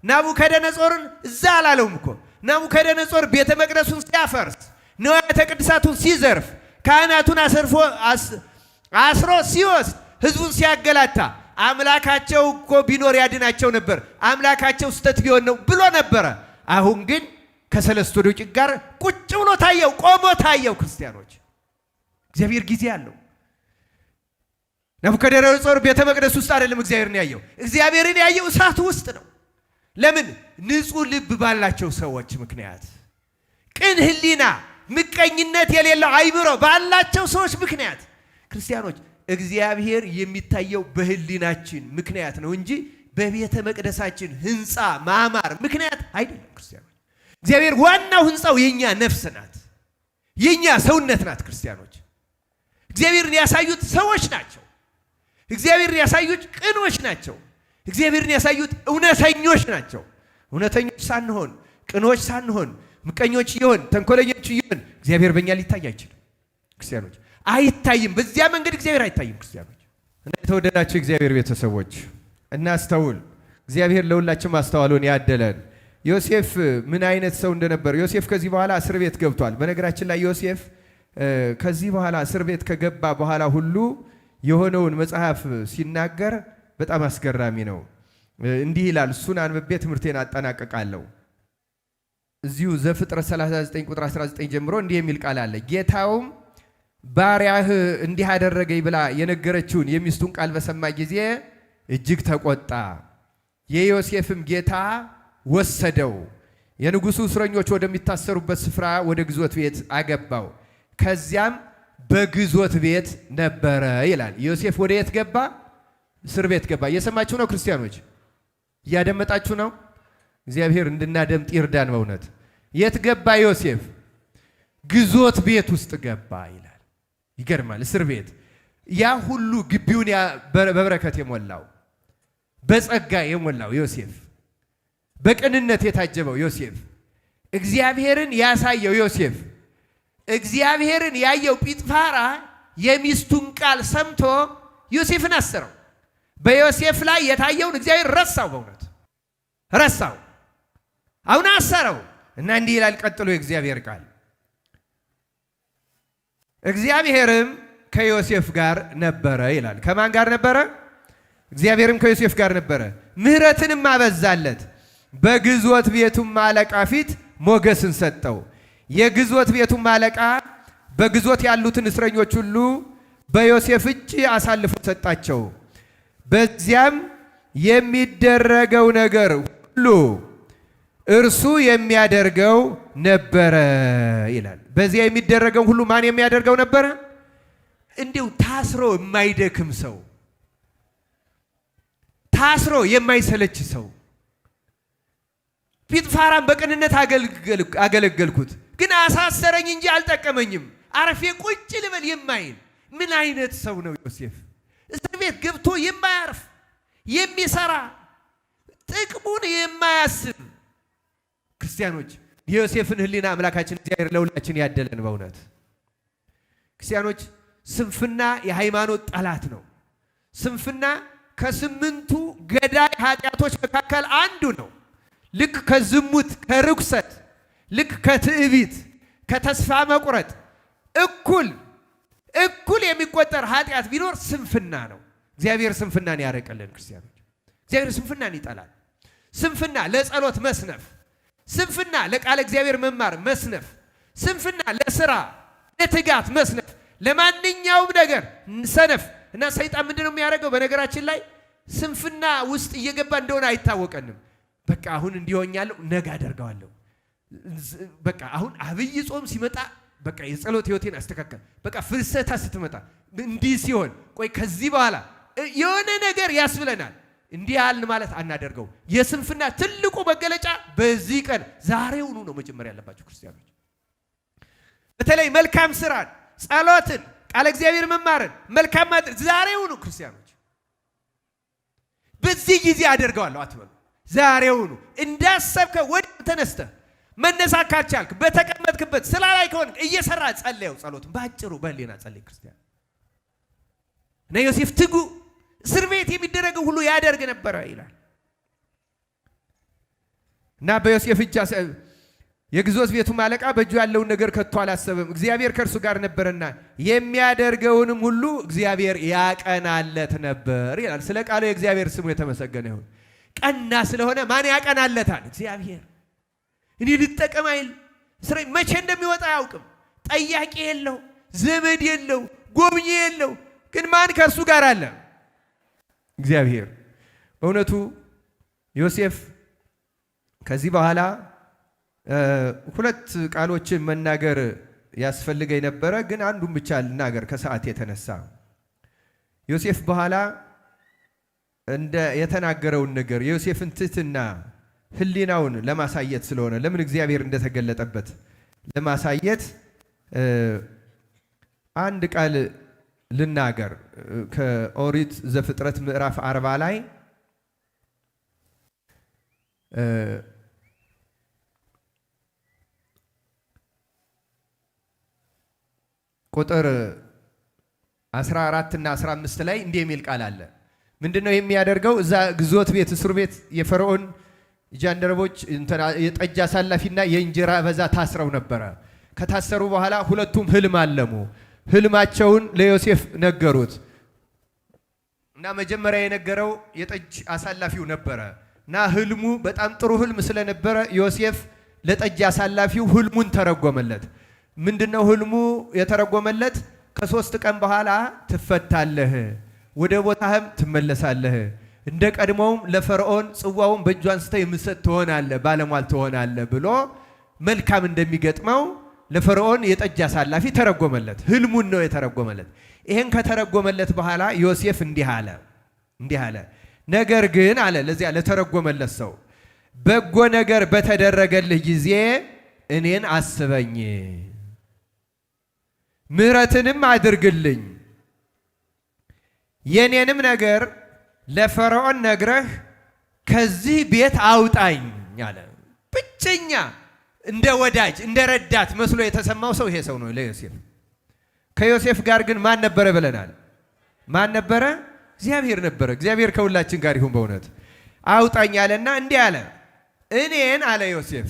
ናቡከደነጾርን እዛ አላለውም እኮ። ናቡከደነጾር ቤተ መቅደሱን ሲያፈርስ፣ ንዋያተ ቅድሳቱን ሲዘርፍ፣ ካህናቱን አስሮ ሲወስድ፣ ህዝቡን ሲያገላታ አምላካቸው እኮ ቢኖር ያድናቸው ነበር፣ አምላካቸው ስተት ቢሆን ነው ብሎ ነበረ። አሁን ግን ከሰለስቱ ደቂቅ ጋር ቁጭ ብሎ ታየው፣ ቆሞ ታየው። ክርስቲያኖች እግዚአብሔር ጊዜ አለው። ናቡከደነፆር ቤተ መቅደስ ውስጥ አይደለም እግዚአብሔርን ያየው። እግዚአብሔርን ያየው እሳቱ ውስጥ ነው። ለምን? ንጹህ ልብ ባላቸው ሰዎች ምክንያት፣ ቅን ሕሊና፣ ምቀኝነት የሌለው አይምሮ ባላቸው ሰዎች ምክንያት። ክርስቲያኖች እግዚአብሔር የሚታየው በሕሊናችን ምክንያት ነው እንጂ በቤተ መቅደሳችን ህንፃ ማማር ምክንያት አይደለም። ክርስቲያኖች እግዚአብሔር ዋናው ህንፃው የኛ ነፍስ ናት፣ የኛ ሰውነት ናት። ክርስቲያኖች እግዚአብሔርን ያሳዩት ሰዎች ናቸው። እግዚአብሔርን ያሳዩት ቅኖች ናቸው። እግዚአብሔርን ያሳዩት እውነተኞች ናቸው። እውነተኞች ሳንሆን፣ ቅኖች ሳንሆን፣ ምቀኞች ይሆን፣ ተንኮለኞች ይሆን እግዚአብሔር በእኛ ሊታይ አይችልም። ክርስቲያኖች አይታይም። በዚያ መንገድ እግዚአብሔር አይታይም። ክርስቲያኖች እና የተወደዳችሁ እግዚአብሔር ቤተሰቦች እናስተውል። እግዚአብሔር ለሁላችን ማስተዋሉን ያደለን። ዮሴፍ ምን አይነት ሰው እንደነበር፣ ዮሴፍ ከዚህ በኋላ እስር ቤት ገብቷል። በነገራችን ላይ ዮሴፍ ከዚህ በኋላ እስር ቤት ከገባ በኋላ ሁሉ የሆነውን መጽሐፍ ሲናገር በጣም አስገራሚ ነው። እንዲህ ይላል። እሱን አንብቤ ትምህርቴን አጠናቀቃለሁ። እዚሁ ዘፍጥረት 39 ቁጥር 19 ጀምሮ እንዲህ የሚል ቃል አለ። ጌታውም ባሪያህ እንዲህ አደረገኝ ብላ የነገረችውን የሚስቱን ቃል በሰማ ጊዜ እጅግ ተቆጣ። የዮሴፍም ጌታ ወሰደው፣ የንጉሡ እስረኞች ወደሚታሰሩበት ስፍራ ወደ ግዞት ቤት አገባው። ከዚያም በግዞት ቤት ነበረ ይላል። ዮሴፍ ወደ የት ገባ? እስር ቤት ገባ። እየሰማችሁ ነው ክርስቲያኖች? እያደመጣችሁ ነው? እግዚአብሔር እንድናደምጥ ይርዳን። በእውነት የት ገባ ዮሴፍ? ግዞት ቤት ውስጥ ገባ ይላል። ይገርማል። እስር ቤት ያ ሁሉ ግቢውን በበረከት የሞላው በጸጋ የሞላው ዮሴፍ፣ በቅንነት የታጀበው ዮሴፍ፣ እግዚአብሔርን ያሳየው ዮሴፍ፣ እግዚአብሔርን ያየው ጲጥፋራ የሚስቱን ቃል ሰምቶ ዮሴፍን አሰረው። በዮሴፍ ላይ የታየውን እግዚአብሔር ረሳው፣ በእውነት ረሳው። አሁን አሰረው እና እንዲህ ይላል ቀጥሎ የእግዚአብሔር ቃል፣ እግዚአብሔርም ከዮሴፍ ጋር ነበረ ይላል። ከማን ጋር ነበረ? እግዚአብሔርም ከዮሴፍ ጋር ነበረ፣ ምሕረትንም አበዛለት፣ በግዞት ቤቱም አለቃ ፊት ሞገስን ሰጠው። የግዞት ቤቱም አለቃ በግዞት ያሉትን እስረኞች ሁሉ በዮሴፍ እጅ አሳልፎ ሰጣቸው። በዚያም የሚደረገው ነገር ሁሉ እርሱ የሚያደርገው ነበረ ይላል። በዚያ የሚደረገው ሁሉ ማን የሚያደርገው ነበረ? እንዲሁ ታስሮ የማይደክም ሰው፣ ታስሮ የማይሰለች ሰው። ጲጥፋራን በቅንነት አገለገልኩት፣ ግን አሳሰረኝ እንጂ አልጠቀመኝም፣ አረፌ ቁጭ ልበል የማይል ምን አይነት ሰው ነው ዮሴፍ? እስር ቤት ገብቶ የማያርፍ የሚሰራ ጥቅሙን የማያስብ። ክርስቲያኖች የዮሴፍን ሕሊና አምላካችን እግዚአብሔር ለሁላችን ያደለን። በእውነት ክርስቲያኖች ስንፍና የሃይማኖት ጠላት ነው። ስንፍና ከስምንቱ ገዳይ ኃጢአቶች መካከል አንዱ ነው። ልክ ከዝሙት፣ ከርኩሰት፣ ልክ ከትዕቢት፣ ከተስፋ መቁረጥ እኩል የሚቆጠር ኃጢአት ቢኖር ስንፍና ነው። እግዚአብሔር ስንፍናን ያረቀልን። ክርስቲያኖች እግዚአብሔር ስንፍናን ይጠላል። ስንፍና ለጸሎት መስነፍ፣ ስንፍና ለቃለ እግዚአብሔር መማር መስነፍ፣ ስንፍና ለስራ ለትጋት መስነፍ፣ ለማንኛውም ነገር ሰነፍ እና ሰይጣን ምንድነው የሚያደርገው? በነገራችን ላይ ስንፍና ውስጥ እየገባ እንደሆነ አይታወቀንም። በቃ አሁን እንዲሆኛለሁ ነገ አደርገዋለሁ። በቃ አሁን አብይ ጾም ሲመጣ በቃ የጸሎት ህይወቴን አስተካከል። በቃ ፍልሰታ ስትመጣ እንዲህ ሲሆን ቆይ ከዚህ በኋላ የሆነ ነገር ያስብለናል። እንዲህ ያልን ማለት አናደርገው። የስንፍና ትልቁ መገለጫ በዚህ ቀን ዛሬውኑ ነው መጀመሪያ ያለባችሁ ክርስቲያኖች። በተለይ መልካም ስራን፣ ጸሎትን፣ ቃለ እግዚአብሔር መማርን፣ መልካም ማድረግ ዛሬውኑ ክርስቲያኖች። በዚህ ጊዜ አደርገዋለሁ አትበሉ። ዛሬውኑ እንዳሰብከው ወዲያው ተነስተህ መነሳት ካልቻልክ በተቀመጥክበት ስራ ላይ ከሆነ እየሰራ ጸልየው። ጸሎትን ባጭሩ በሌና ጸልይ ክርስቲያን። እና ዮሴፍ ትጉ እስር ቤት የሚደረገው ሁሉ ያደርግ ነበረ ይላል። እና በዮሴፍ እጅ የግዞት ቤቱ አለቃ በእጁ ያለውን ነገር ከቶ አላሰበም፣ እግዚአብሔር ከእርሱ ጋር ነበርና የሚያደርገውንም ሁሉ እግዚአብሔር ያቀናለት ነበር ይላል። ስለ ቃሉ የእግዚአብሔር ስሙ የተመሰገነ ይሁን። ቀና ስለሆነ ማን ያቀናለታል? እግዚአብሔር። እኔ ልጠቀም አይል ስራ መቼ እንደሚወጣ አያውቅም። ጠያቂ የለው፣ ዘመድ የለው፣ ጎብኚ የለው። ግን ማን ከእርሱ ጋር አለ? እግዚአብሔር። በእውነቱ ዮሴፍ ከዚህ በኋላ ሁለት ቃሎችን መናገር ያስፈልገኝ ነበረ፣ ግን አንዱን ብቻ ልናገር ከሰዓት የተነሳ። ዮሴፍ በኋላ እንደ የተናገረውን ነገር የዮሴፍን ትህትና ህሊናውን ለማሳየት ስለሆነ ለምን እግዚአብሔር እንደተገለጠበት ለማሳየት አንድ ቃል ልናገር። ከኦሪት ዘፍጥረት ምዕራፍ 40 ላይ ቁጥር 14 እና 15 ላይ እንዲህ የሚል ቃል አለ። ምንድነው የሚያደርገው? እዛ ግዞት ቤት እስር ቤት የፈርዖን ጃንደረቦች የጠጅ አሳላፊና የእንጀራ በዛ ታስረው ነበረ። ከታሰሩ በኋላ ሁለቱም ህልም አለሙ። ህልማቸውን ለዮሴፍ ነገሩት እና መጀመሪያ የነገረው የጠጅ አሳላፊው ነበረ እና ህልሙ በጣም ጥሩ ህልም ስለነበረ ዮሴፍ ለጠጅ አሳላፊው ህልሙን ተረጎመለት። ምንድነው ህልሙ የተረጎመለት? ከ3 ቀን በኋላ ትፈታለህ፣ ወደ ቦታህም ትመለሳለህ፣ እንደ ቀድሞውም ለፈርዖን ጽዋውን በእጁ አንስተህ የምትሰጥ ትሆናለህ፣ ባለሟል ትሆናለህ ብሎ መልካም እንደሚገጥመው ለፈርዖን የጠጅ አሳላፊ ተረጎመለት። ህልሙን ነው የተረጎመለት። ይሄን ከተረጎመለት በኋላ ዮሴፍ እንዲህ አለ፣ ነገር ግን አለ ለዚያ ለተረጎመለት ሰው በጎ ነገር በተደረገልህ ጊዜ እኔን አስበኝ፣ ምሕረትንም አድርግልኝ፣ የኔንም ነገር ለፈርዖን ነግረህ ከዚህ ቤት አውጣኝ አለ። ብቸኛ እንደ ወዳጅ እንደ ረዳት መስሎ የተሰማው ሰው ይሄ ሰው ነው ለዮሴፍ። ከዮሴፍ ጋር ግን ማን ነበረ ብለናል? ማን ነበረ? እግዚአብሔር ነበረ። እግዚአብሔር ከሁላችን ጋር ይሁን። በእውነት አውጣኝ አለና እንዲህ አለ፣ እኔን አለ ዮሴፍ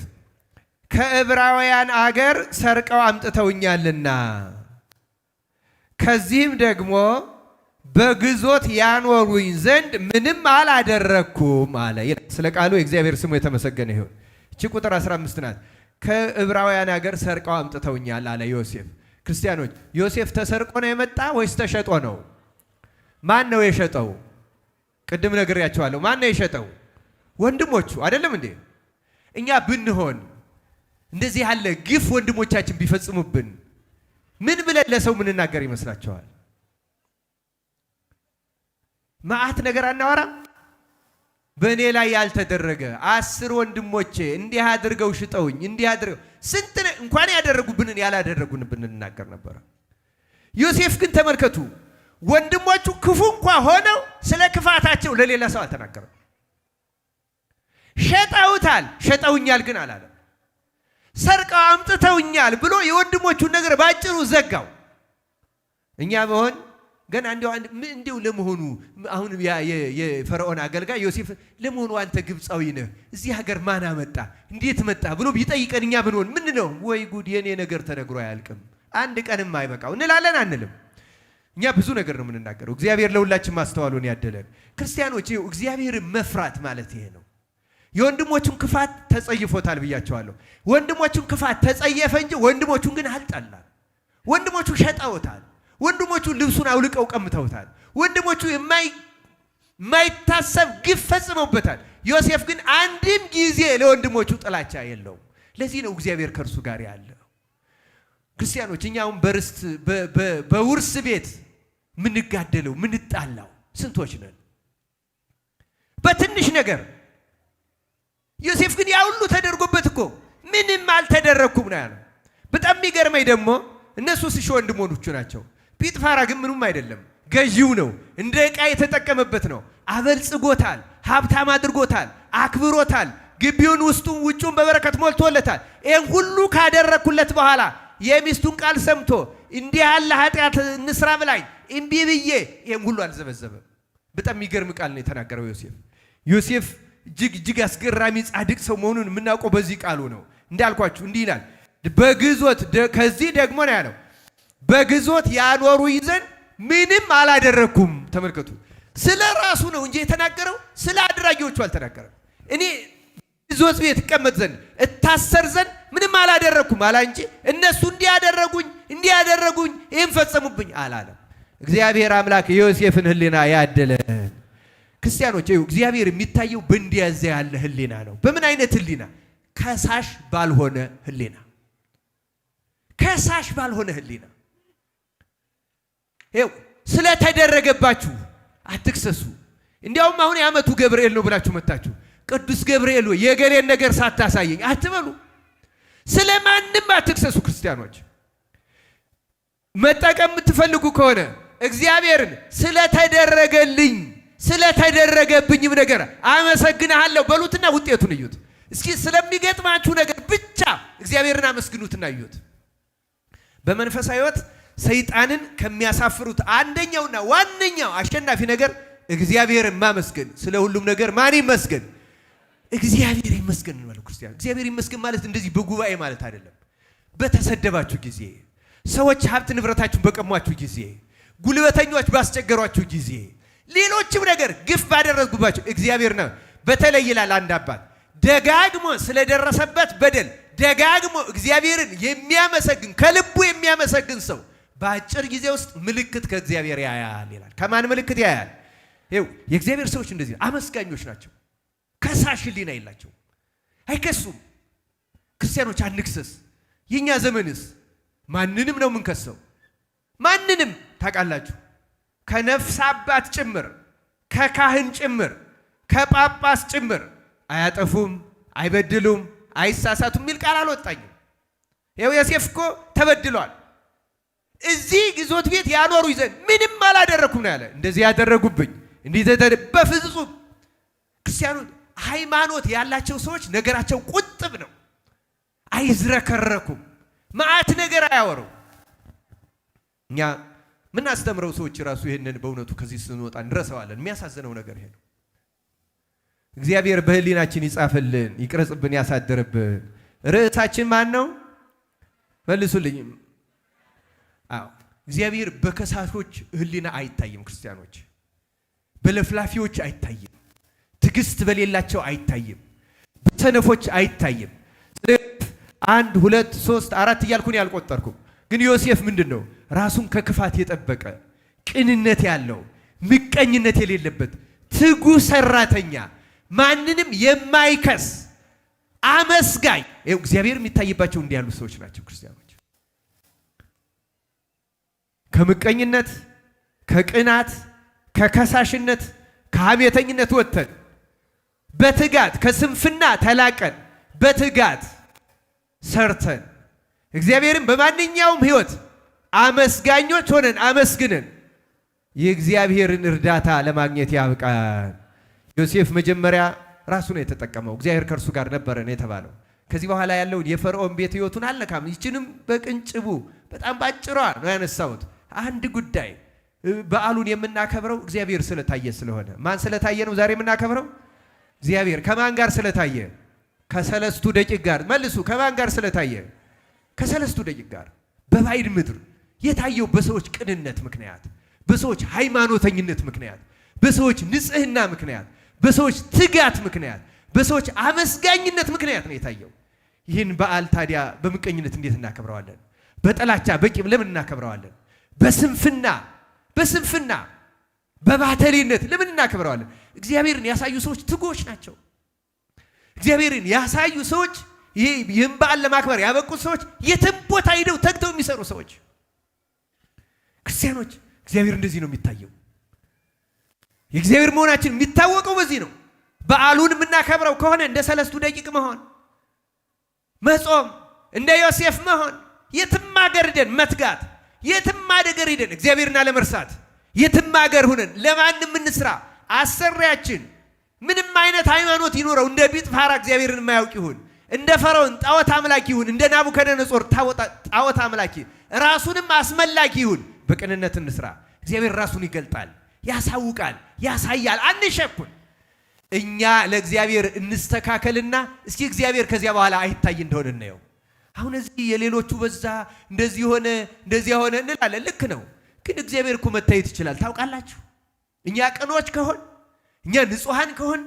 ከዕብራውያን አገር ሰርቀው አምጥተውኛልና ከዚህም ደግሞ በግዞት ያኖሩኝ ዘንድ ምንም አላደረኩም አለ። ስለ ቃሉ የእግዚአብሔር ስሙ የተመሰገነ ይሁን። እቺ ቁጥር 15 ናት። ከዕብራውያን ሀገር ሰርቀው አምጥተውኛል አለ ዮሴፍ። ክርስቲያኖች፣ ዮሴፍ ተሰርቆ ነው የመጣ ወይስ ተሸጦ ነው? ማን ነው የሸጠው? ቅድም ነግሬያቸዋለሁ። ማን ነው የሸጠው? ወንድሞቹ አይደለም እንዴ? እኛ ብንሆን እንደዚህ ያለ ግፍ ወንድሞቻችን ቢፈጽሙብን ምን ብለን ለሰው ምንናገር ይመስላችኋል? መዓት ነገር አናወራም? በእኔ ላይ ያልተደረገ 10 ወንድሞቼ እንዲህ አድርገው ሽጠውኝ እንዲህ አድርገው ስንት እንኳን ያደረጉብንን ያላደረጉብንን እንናገር ነበር። ዮሴፍ ግን ተመልከቱ፣ ወንድሞቹ ክፉ እንኳን ሆነው ስለ ክፋታቸው ለሌላ ሰው አልተናገረም። ሸጠውታል፣ ሸጠውኛል ግን አላለም። ሰርቀው አምጥተውኛል ብሎ የወንድሞቹን ነገር ባጭሩ ዘጋው። እኛ በሆን ገና እንዲው ለመሆኑ አሁን የፈርዖን አገልጋይ ዮሴፍ ለመሆኑ አንተ ግብፃዊ ነህ፣ እዚህ ሀገር ማን አመጣ፣ እንዴት መጣ ብሎ ቢጠይቀን እኛ ብንሆን ምን ነው? ወይ ጉድ፣ የኔ ነገር ተነግሮ አያልቅም፣ አንድ ቀንም አይበቃው እንላለን አንልም? እኛ ብዙ ነገር ነው የምንናገረው። እግዚአብሔር ለሁላችን ማስተዋሉን ያደለን። ክርስቲያኖች፣ እግዚአብሔርን መፍራት ማለት ይሄ ነው። የወንድሞቹን ክፋት ተጸይፎታል ብያቸዋለሁ። ወንድሞቹን ክፋት ተጸየፈ እንጂ ወንድሞቹን ግን አልጠላም። ወንድሞቹ ሸጠውታል። ወንድሞቹ ልብሱን አውልቀው ቀምተውታል። ወንድሞቹ የማይታሰብ ግፍ ፈጽመውበታል። ዮሴፍ ግን አንድም ጊዜ ለወንድሞቹ ጥላቻ የለውም። ለዚህ ነው እግዚአብሔር ከእርሱ ጋር ያለው። ክርስቲያኖች፣ እኛውን በውርስ ቤት ምንጋደለው ምንጣላው ስንቶች ነን? በትንሽ ነገር። ዮሴፍ ግን ያ ሁሉ ተደርጎበት እኮ ምንም አልተደረኩም ነው ያለው። በጣም የሚገርመኝ ደግሞ እነሱ ወንድሞቹ ናቸው። ጲጥፋራ ግን ምንም አይደለም፣ ገዢው ነው። እንደ ዕቃ የተጠቀመበት ነው። አበልጽጎታል፣ ሀብታም አድርጎታል፣ አክብሮታል። ግቢውን ውስጡን ውጩን በበረከት ሞልቶለታል። ይህን ሁሉ ካደረኩለት በኋላ የሚስቱን ቃል ሰምቶ እንዲህ ያለ ኃጢአት እንስራ ብላኝ እምቢ ብዬ ይህን ሁሉ አልዘበዘበም። በጣም የሚገርም ቃል ነው የተናገረው ዮሴፍ እጅግ አስገራሚ ጻድቅ ሰው መሆኑን የምናውቀው በዚህ ቃሉ ነው። እንዳልኳችሁ እንዲህ ይላል፣ በግዞት ከዚህ ደግሞ ነው ያለው፣ በግዞት ያኖሩኝ ዘንድ ምንም አላደረኩም። ተመልከቱ፣ ስለ ራሱ ነው እንጂ የተናገረው ስለ አድራጊዎቹ አልተናገረም። እኔ ግዞት ቤት እቀመጥ ዘንድ እታሰር ዘንድ ምንም አላደረኩም አላ እንጂ እነሱ እንዲያደረጉኝ ይህን ፈጸሙብኝ አላለም። እግዚአብሔር አምላክ የዮሴፍን ህሊና ያደለ። ክርስቲያኖች እግዚአብሔር የሚታየው በእንዲያዘ ያለ ህሊና ነው። በምን አይነት ህሊና? ከሳሽ ባልሆነ ህሊና። ከሳሽ ባልሆነ ህሊና። ይኸው ስለተደረገባችሁ አትክሰሱ። እንዲያውም አሁን የዓመቱ ገብርኤል ነው ብላችሁ መጣችሁ ቅዱስ ገብርኤል ወይ የገሌን ነገር ሳታሳየኝ አትበሉ። ስለማንም አትክሰሱ። ክርስቲያኖች መጠቀም የምትፈልጉ ከሆነ እግዚአብሔርን ስለተደረገልኝ ስለተደረገብኝም ነገር አመሰግናለሁ በሉትና ውጤቱን እዩት። እስኪ ስለሚገጥማችሁ ነገር ብቻ እግዚአብሔርን አመስግኑትና እዩት። በመንፈሳዊ ሕይወት ሰይጣንን ከሚያሳፍሩት አንደኛውና ዋነኛው አሸናፊ ነገር እግዚአብሔርን ማመስገን። ስለ ሁሉም ነገር ማን ይመስገን? እግዚአብሔር ይመስገን ነው ክርስቲያን። እግዚአብሔር ይመስገን ማለት እንደዚህ በጉባኤ ማለት አይደለም። በተሰደባችሁ ጊዜ፣ ሰዎች ሀብት ንብረታችሁን በቀሟችሁ ጊዜ፣ ጉልበተኞች ባስቸገሯችሁ ጊዜ፣ ሌሎችም ነገር ግፍ ባደረጉባችሁ እግዚአብሔር ነው። በተለይ ይላል አንድ አባት ደጋግሞ ስለደረሰበት በደል ደጋግሞ እግዚአብሔርን የሚያመሰግን ከልቡ የሚያመሰግን ሰው በአጭር ጊዜ ውስጥ ምልክት ከእግዚአብሔር ያያል ይላል። ከማን ምልክት ያያል? ይኸው የእግዚአብሔር ሰዎች እንደዚህ አመስጋኞች ናቸው። ከሳሽ ህሊና የላቸው፣ አይከሱም። ክርስቲያኖች አንክሰስ። የኛ ዘመንስ ማንንም ነው የምንከሰው። ማንንም ታውቃላችሁ፣ ከነፍስ አባት ጭምር፣ ከካህን ጭምር፣ ከጳጳስ ጭምር አያጠፉም፣ አይበድሉም፣ አይሳሳቱም የሚል ቃል አልወጣኝም። ይኸው ዮሴፍ እኮ ተበድሏል። እዚህ ግዞት ቤት ያኖሩ ይዘን ምንም አላደረኩም ነው ያለ። እንደዚህ ያደረጉብኝ እንዲህ በፍጹም። ክርስቲያኖች ሃይማኖት ያላቸው ሰዎች ነገራቸው ቁጥብ ነው፣ አይዝረከረኩም፣ መዓት ነገር አያወሩ። እኛ ምን አስተምረው ሰዎች ራሱ ይሄንን በእውነቱ ከዚህ ስንወጣ እንረሳዋለን። የሚያሳዝነው ነገር ይሄ ነው። እግዚአብሔር በህሊናችን ይጻፍልን፣ ይቅረጽብን፣ ያሳድርብን። ርዕሳችን ማን ነው? መልሱልኝ። አዎ እግዚአብሔር በከሳሾች ህሊና አይታይም። ክርስቲያኖች በለፍላፊዎች አይታይም። ትዕግስት በሌላቸው አይታይም። በሰነፎች አይታይም። 1 2 3 4 እያልኩን ያልቆጠርኩም። ግን ዮሴፍ ምንድን ነው? ራሱን ከክፋት የጠበቀ ቅንነት ያለው ምቀኝነት የሌለበት ትጉ ሰራተኛ፣ ማንንም የማይከስ አመስጋኝ። እግዚአብሔር የሚታይባቸው እንዲህ ያሉ ሰዎች ናቸው ክርስቲያኖች። ከምቀኝነት፣ ከቅናት፣ ከከሳሽነት፣ ከሐሜተኝነት ወጥተን በትጋት ከስንፍና ተላቀን በትጋት ሰርተን እግዚአብሔርን በማንኛውም ህይወት አመስጋኞች ሆነን አመስግነን የእግዚአብሔርን እርዳታ ለማግኘት ያብቃን። ዮሴፍ መጀመሪያ ራሱ ነው የተጠቀመው። እግዚአብሔር ከእርሱ ጋር ነበረ ነው የተባለው። ከዚህ በኋላ ያለውን የፈርዖን ቤት ህይወቱን አልነካም። ይችንም በቅንጭቡ በጣም ባጭሯ ነው ያነሳሁት። አንድ ጉዳይ በዓሉን የምናከብረው እግዚአብሔር ስለታየ ስለሆነ። ማን ስለታየ ነው ዛሬ የምናከብረው? እግዚአብሔር። ከማን ጋር ስለታየ? ከሰለስቱ ደቂቅ ጋር። መልሱ። ከማን ጋር ስለታየ? ከሰለስቱ ደቂቅ ጋር። በባዕድ ምድር የታየው በሰዎች ቅንነት ምክንያት፣ በሰዎች ሃይማኖተኝነት ምክንያት፣ በሰዎች ንጽህና ምክንያት፣ በሰዎች ትጋት ምክንያት፣ በሰዎች አመስጋኝነት ምክንያት ነው የታየው። ይህን በዓል ታዲያ በምቀኝነት እንዴት እናከብረዋለን? በጥላቻ በቂም ለምን እናከብረዋለን? በስንፍና በባተሌነት ለምን እናከብረዋለን? እግዚአብሔርን ያሳዩ ሰዎች ትጉዎች ናቸው። እግዚአብሔርን ያሳዩ ሰዎች፣ ይህን በዓል ለማክበር ያበቁት ሰዎች፣ የትም ቦታ ሄደው ተግተው የሚሰሩ ሰዎች። ክርስቲያኖች እግዚአብሔር እንደዚህ ነው የሚታየው። የእግዚአብሔር መሆናችን የሚታወቀው በዚህ ነው። በዓሉን የምናከብረው ከሆነ እንደ ሰለስቱ ደቂቅ መሆን፣ መጾም፣ እንደ ዮሴፍ መሆን፣ የትም ሀገር ሄደን መትጋት፣ የትም ሀገር ሄደን እግዚአብሔርን አለመርሳት፣ የትም ሀገር ሁነን ለማንም እንስራ። አሰሪያችን ምንም አይነት ሃይማኖት ይኖረው እንደ ጲጥፋራ እግዚአብሔርን የማያውቅ ይሁን፣ እንደ ፈርዖን ጣዖት አምላኪ ይሁን፣ እንደ ናቡከደነጾር ጣዖት አምላኪ ራሱንም አስመላኪ ይሁን፣ በቅንነት እንስራ። እግዚአብሔር ራሱን ይገልጣል፣ ያሳውቃል፣ ያሳያል። አንሸኩን። እኛ ለእግዚአብሔር እንስተካከልና እስኪ እግዚአብሔር ከዚያ በኋላ አይታይ እንደሆነ እናየው። አሁን እዚህ የሌሎቹ በዛ እንደዚህ ሆነ እንደዚያ ሆነ እንላለን። ልክ ነው፣ ግን እግዚአብሔር እኮ መታየት ይችላል። ታውቃላችሁ፣ እኛ ቅኖች ከሆን፣ እኛ ንጹሐን ከሆን፣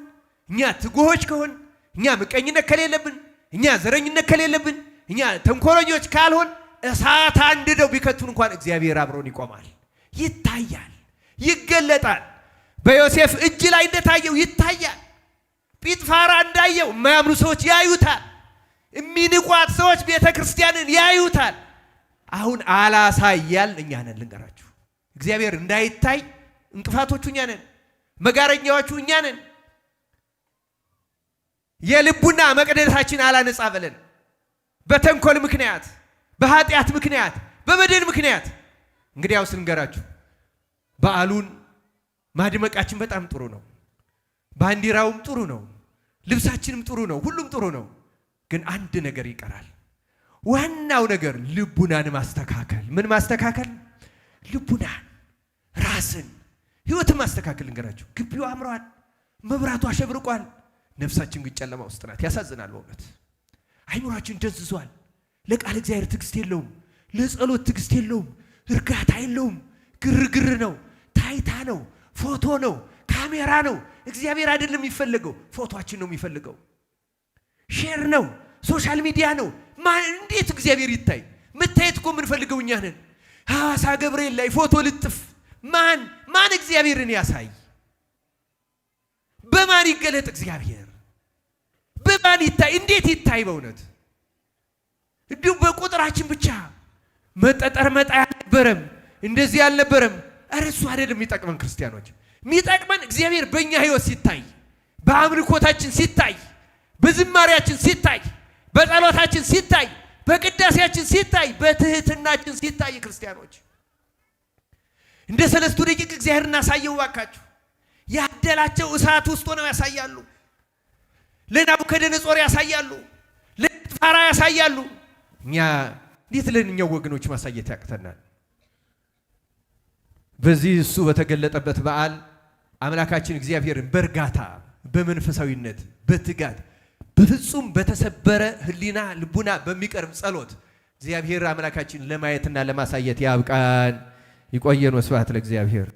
እኛ ትጉሆች ከሆን፣ እኛ ምቀኝነት ከሌለብን፣ እኛ ዘረኝነት ከሌለብን፣ እኛ ተንኮለኞች ካልሆን እሳት አንድደው ቢከቱን እንኳን እግዚአብሔር አብሮን ይቆማል። ይታያል፣ ይገለጣል። በዮሴፍ እጅ ላይ እንደታየው ይታያል። ጲጥፋራ እንዳየው የማያምኑ ሰዎች ያዩታል። የሚንቋት ሰዎች ቤተ ክርስቲያንን ያዩታል። አሁን አላሳያል እኛ ነን። ልንገራችሁ፣ እግዚአብሔር እንዳይታይ እንቅፋቶቹ እኛ ነን፣ መጋረኛዎቹ እኛ ነን። የልቡና መቅደሳችን አላነጻ ብለን በተንኮል ምክንያት፣ በኃጢአት ምክንያት፣ በበደል ምክንያት። እንግዲያውስ ልንገራችሁ፣ በዓሉን ማድመቃችን በጣም ጥሩ ነው። ባንዲራውም ጥሩ ነው፣ ልብሳችንም ጥሩ ነው፣ ሁሉም ጥሩ ነው። ግን አንድ ነገር ይቀራል። ዋናው ነገር ልቡናን ማስተካከል። ምን ማስተካከል? ልቡናን፣ ራስን፣ ህይወትን ማስተካከል። ልንገራችሁ፣ ግቢው አምሯል፣ መብራቱ አሸብርቋል። ነፍሳችን ግን ጨለማ ውስጥ ናት። ያሳዝናል በእውነት። አይምሯችን ደንዝዟል። ለቃል እግዚአብሔር ትዕግስት የለውም፣ ለጸሎት ትዕግስት የለውም፣ እርጋታ የለውም። ግርግር ነው፣ ታይታ ነው፣ ፎቶ ነው፣ ካሜራ ነው። እግዚአብሔር አይደለም የሚፈልገው፣ ፎቶአችን ነው የሚፈልገው። ሼር ነው፣ ሶሻል ሚዲያ ነው። እንዴት እግዚአብሔር ይታይ? መታየት እኮ የምንፈልገው እኛ ነን። ሐዋሳ ገብርኤል ላይ ፎቶ ልጥፍ። ማን እግዚአብሔርን ያሳይ? በማን ይገለጥ እግዚአብሔር? በማን ይታይ? እንዴት ይታይ? በእውነት እንዲሁ በቁጥራችን ብቻ መጠጠር መጣ ያልነበረም እንደዚህ ያልነበረም። ኧረ እሱ አይደለም የሚጠቅመን ክርስቲያኖች። የሚጠቅመን እግዚአብሔር በእኛ ህይወት ሲታይ፣ በአምልኮታችን ሲታይ፣ በዝማሪያችን ሲታይ፣ በጸሎታችን ሲታይ፣ በቅዳሴያችን ሲታይ፣ በትህትናችን ሲታይ። ክርስቲያኖች እንደ ሰለስቱ ደቂቅ እግዚአብሔር እናሳየው ባካችሁ። ያደላቸው እሳት ውስጥ ሆነው ያሳያሉ። ለናቡከደነጾር ያሳያሉ፣ ለጲጥፋራ ያሳያሉ። እኛ እንዴት ለእኛው ወገኖች ማሳየት ያቅተናል? በዚህ እሱ በተገለጠበት በዓል አምላካችን እግዚአብሔርን በእርጋታ፣ በመንፈሳዊነት፣ በትጋት፣ በፍጹም በተሰበረ ህሊና ልቡና በሚቀርብ ጸሎት እግዚአብሔር አምላካችን ለማየትና ለማሳየት ያብቃን። ይቆየን። ወስብሐት ለእግዚአብሔር።